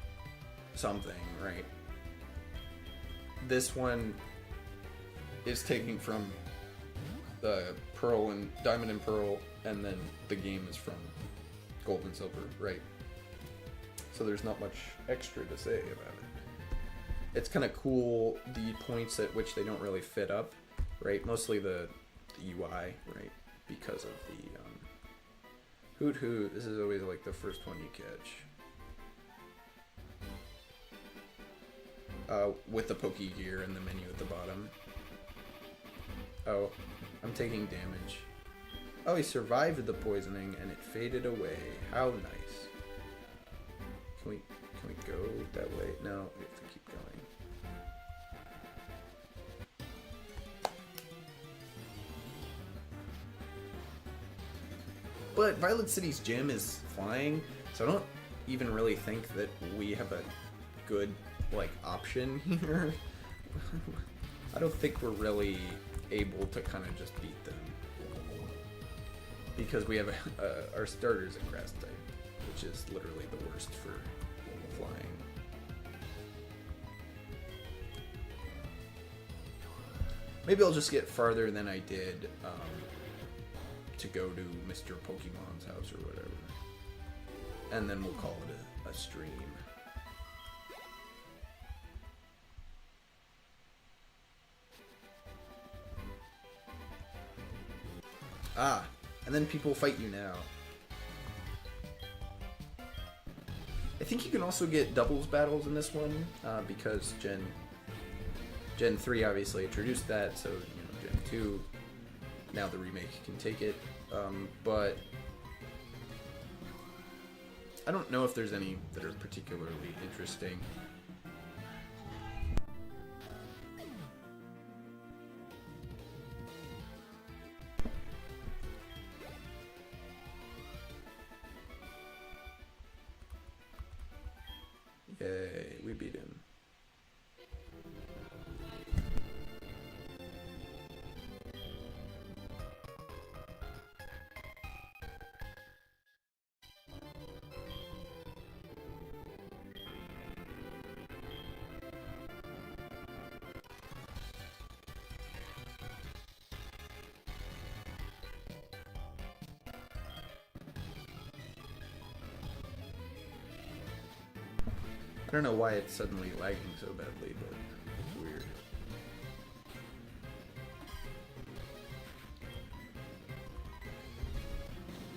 something, right? This one is taking from the Pearl and Diamond and Pearl, and then the game is from Gold and Silver, right? So there's not much extra to say about it. It's kind of cool the points at which they don't really fit up, right? Mostly the UI, right? Because of the Hoot Hoot. This is always like the first one you catch. With the Poke Gear and the menu at the bottom. Oh, I'm taking damage. Oh, he survived the poisoning and it faded away. How nice. Can we go that way? No, we have to keep going. But Violet City's gym is flying, so I don't even really think that we have a good, like, option here. I don't think we're really able to kind of just beat them. Because we have our starter's a grass type, which is literally the worst for flying. Maybe I'll just get farther than I did to go to Mr. Pokemon's house or whatever. And then we'll call it a stream. Ah, and then people fight you now. I think you can also get doubles battles in this one, because Gen 3 obviously introduced that, so, you know, Gen 2, now the remake can take it. but I don't know if there's any that are particularly interesting. Yay, we beat him. I don't know why it's suddenly lagging so badly, but it's weird.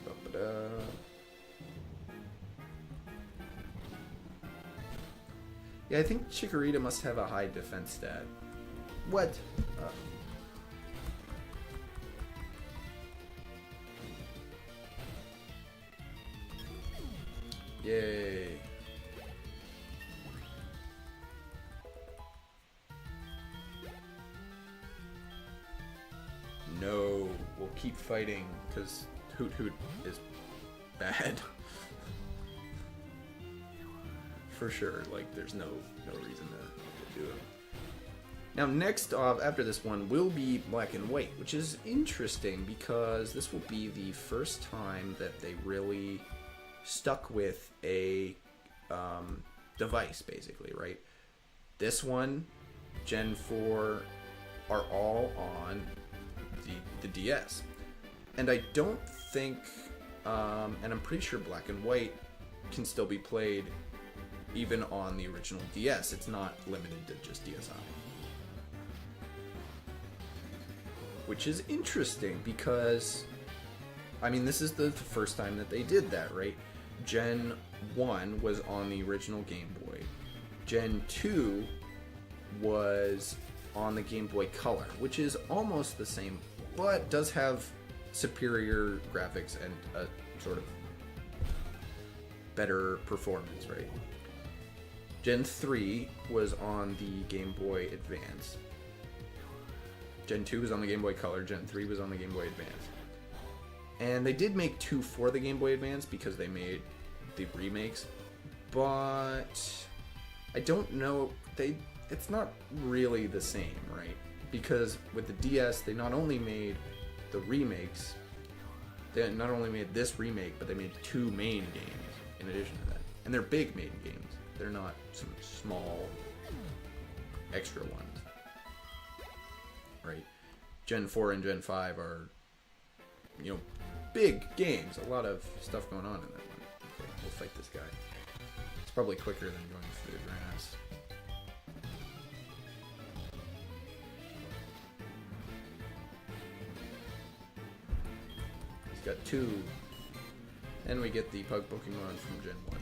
Ba-ba-da. Yeah, I think Chikorita must have a high defense stat. What? Yay. No, we'll keep fighting because Hoot Hoot is bad. For sure, like there's no reason to do it. Now next off, after this one, will be Black and White, which is interesting because this will be the first time that they really stuck with a device, basically, right? This one, Gen 4, are all on the DS. And I don't think, and I'm pretty sure Black and White can still be played even on the original DS. It's not limited to just DSi. Which is interesting because, I mean, this is the first time that they did that, right? Gen 1 was on the original Game Boy. Gen 2 was on the Game Boy Color, which is almost the same, but does have superior graphics and a sort of better performance, right? Gen 3 was on the Game Boy Advance. Gen 2 was on the Game Boy Color, Gen 3 was on the Game Boy Advance. And they did make 2 for the Game Boy Advance because they made the remakes, but I don't know, it's not really the same, right? Because with the DS, they not only made the remakes, they not only made this remake, but they made 2 main games in addition to that. And they're big main games. They're not some small extra ones, right? Gen 4 and Gen 5 are, you know, big games. A lot of stuff going on in that one. Okay, we'll fight this guy. It's probably quicker than going through the grass. He's got 2. And we get the Pug Pokemon from Gen 1.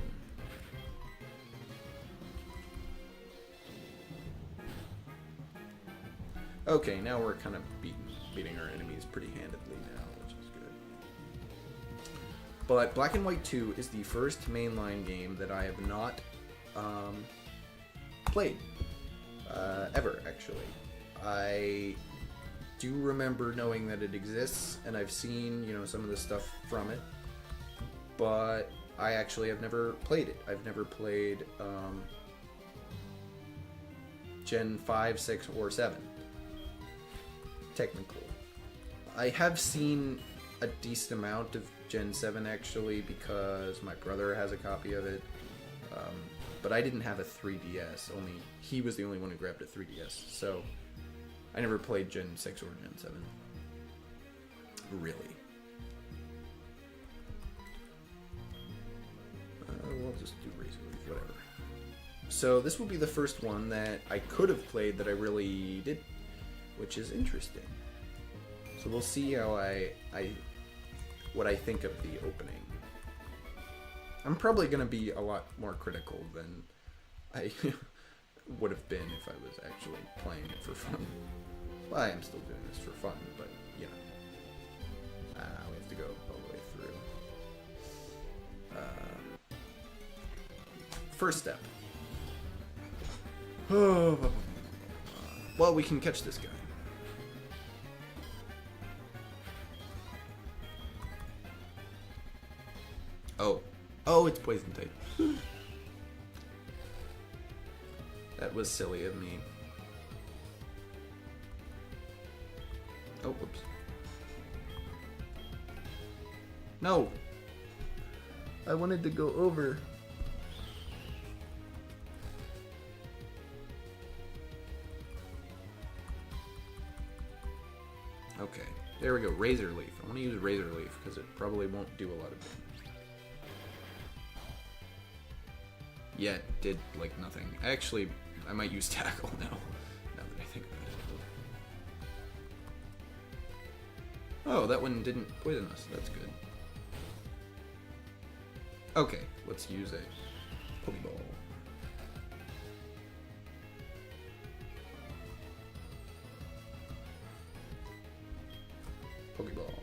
Okay, now we're kind of beating our enemies pretty handedly now, which is good. But Black and White 2 is the first mainline game that I have not played ever, actually. I do remember knowing that it exists, and I've seen, you know, some of the stuff from it, but I actually have never played it. I've never played Gen 5, 6, or 7. Technically. I have seen a decent amount of Gen 7 actually because my brother has a copy of it, but I didn't have a 3DS. He was the only one who grabbed a 3DS, so I never played Gen 6 or Gen 7. Really. We'll just do Razor Leaf, whatever. So this will be the first one that I could have played that I really did, which is interesting. So we'll see how what I think of the opening. I'm probably going to be a lot more critical than I would have been if I was actually playing it for fun. Well, I am still doing this for fun, but you know. We have to go first step. Well, we can catch this guy. Oh, it's poison type. That was silly of me. Oh, whoops. No! I wanted to go over. Okay, there we go. Razor Leaf. I want to use Razor Leaf because it probably won't do a lot of damage. Yeah, it did like nothing. Actually, I might use Tackle now that I think about it. Oh, that one didn't poison us. That's good. Okay, let's use a Pokeball. Pokeball.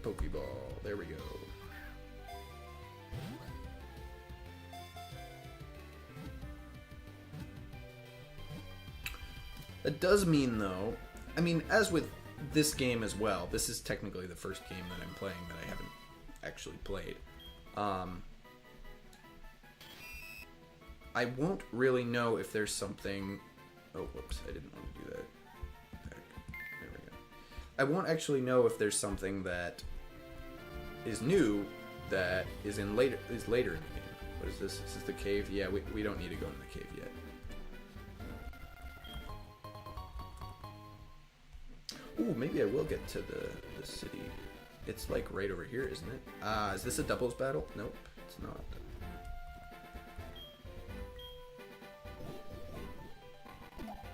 Pokeball. There we go. That does mean, though, I mean, as with this game as well, this is technically the first game that I'm playing that I haven't actually played. I won't really know if there's something... Oh, whoops, I didn't want to do that. There we go. I won't actually know if there's something that is new that is later in the game. What is this? This is the cave? Yeah, we don't need to go in the cave yet. Ooh, maybe I will get to the city. It's like right over here, isn't it? Is this a doubles battle? Nope, it's not.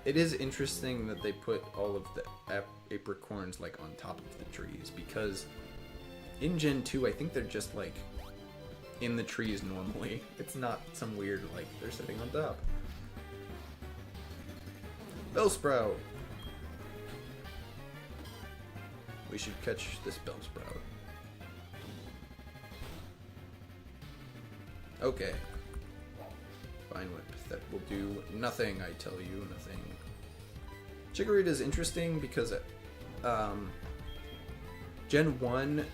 It is interesting that they put all of the apricorns like on top of the trees, because in Gen 2 I think they're just like in the trees normally. It's not some weird like they're sitting on top. Bellsprout! We should catch this Bellsprout. Okay. Fine Whip. That will do nothing, I tell you. Nothing. Chikorita is interesting because Gen 1,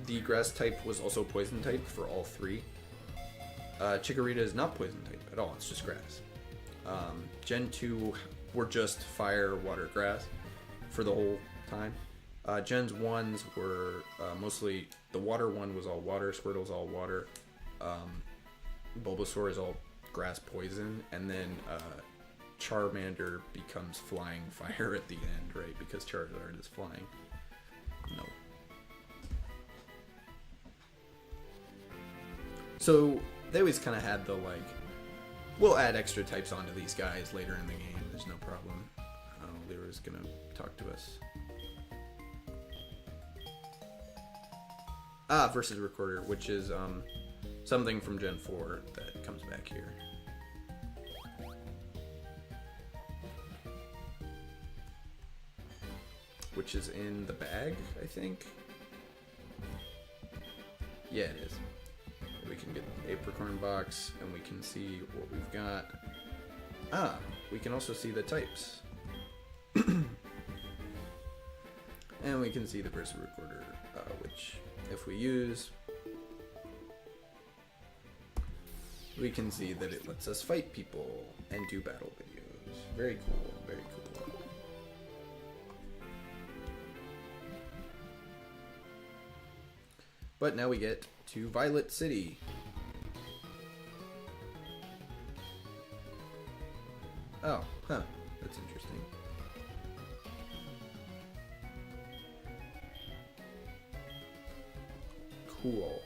the grass type was also poison type for all three. Chikorita is not poison type at all. It's just grass. Gen 2 were just fire, water, grass for the whole time. Gen's 1s were mostly, the water one was all water, Squirtle's all water, Bulbasaur is all grass poison, and then Charmander becomes flying fire at the end, right? Because Charizard is flying. No. So they always kind of had the like, we'll add extra types onto these guys later in the game, there's no problem. Oh, Lyra's gonna talk to us. Versus Recorder, which is something from Gen 4 that comes back here. Which is in the bag, I think. Yeah, it is. We can get the Apricorn box, and we can see what we've got. We can also see the types. And we can see the Versus Recorder, which... if we use, we can see that it lets us fight people and do battle videos. Very cool, very cool. But now we get to Violet City. Oh, huh, that's interesting. Cool.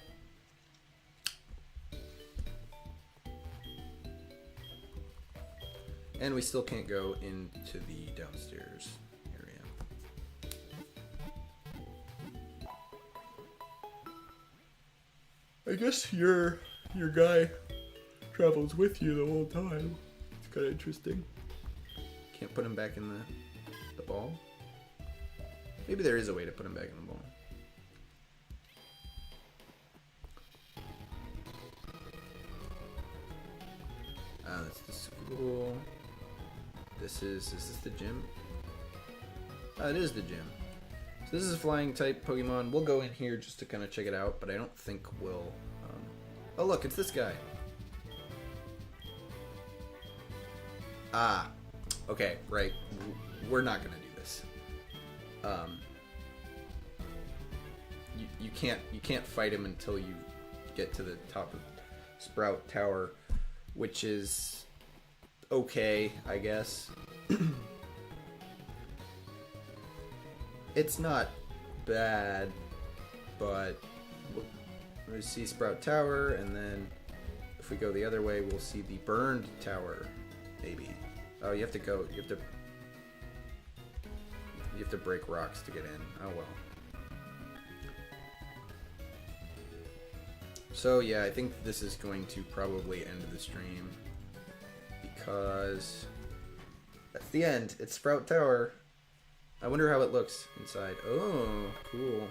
And we still can't go into the downstairs area. I guess your guy travels with you the whole time. It's kind of interesting. Can't put him back in the ball. Maybe there is a way to put him back in the ball. That's the school. Is this the gym? It is the gym. So this is a flying type Pokemon. We'll go in here just to kind of check it out, but I don't think we'll... Oh look, it's this guy. Okay, right. We're not gonna do this. You can't fight him until you get to the top of Sprout Tower, which is okay, I guess. It's not bad, but we see Sprout Tower, and then if we go the other way, we'll see the Burned Tower, maybe. Oh, you have to go. You have to break rocks to get in. Oh well. So yeah, I think this is going to probably end the stream because that's the end. It's Sprout Tower. I wonder how it looks inside. Oh, cool.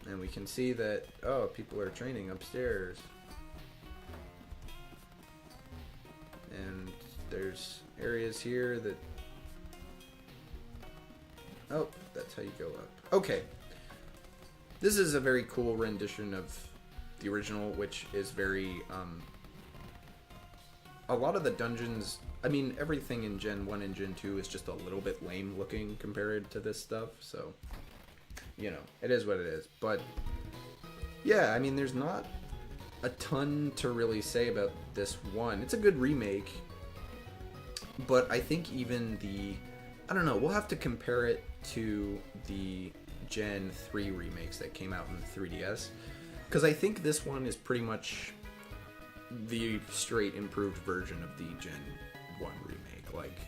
And we can see that, oh, people are training upstairs. And there's areas here that... Oh, that's how you go up. Okay. This is a very cool rendition of the original, which is very, a lot of the dungeons... I mean, everything in Gen 1 and Gen 2 is just a little bit lame looking compared to this stuff, so... You know, it is what it is. But, yeah, I mean, there's not a ton to really say about this one. It's a good remake, but I think even the... I don't know, we'll have to compare it to the Gen 3 remakes that came out in the 3DS, because I think this one is pretty much the straight improved version of the Gen 1 remake. Like,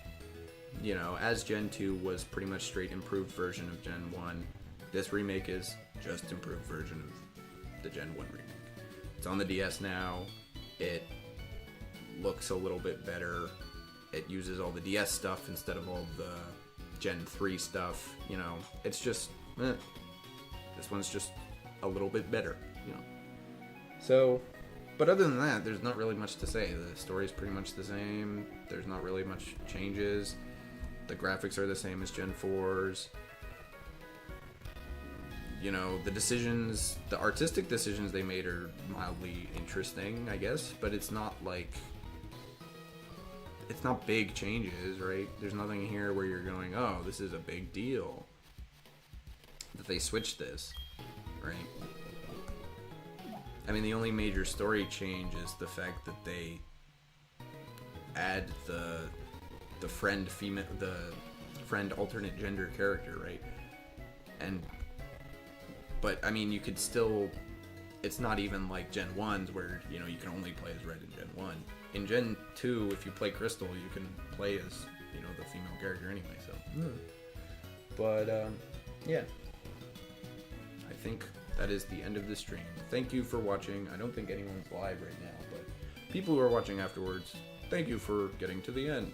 you know, as Gen 2 was pretty much straight improved version of Gen 1, this remake is just improved version of the Gen 1 remake. It's on the DS now. It looks a little bit better. It uses all the DS stuff instead of all the Gen 3 stuff. You know, it's just, this one's just a little bit better, you know. So, but other than that, there's not really much to say. The story's pretty much the same. There's not really much changes. The graphics are the same as Gen 4's. You know, the decisions, the artistic decisions they made are mildly interesting, I guess, but it's not like, it's not big changes, right? There's nothing here where you're going, oh, this is a big deal that they switched this, right? I mean, the only major story change is the fact that they add the friend female, the friend alternate gender character, right? But, I mean, you could still... It's not even like Gen 1's where, you know, you can only play as Red in Gen 1. In Gen 2, if you play Crystal, you can play as, you know, the female character anyway, so... But, yeah. I think that is the end of the stream. Thank you for watching. I don't think anyone's live right now, but people who are watching afterwards, thank you for getting to the end.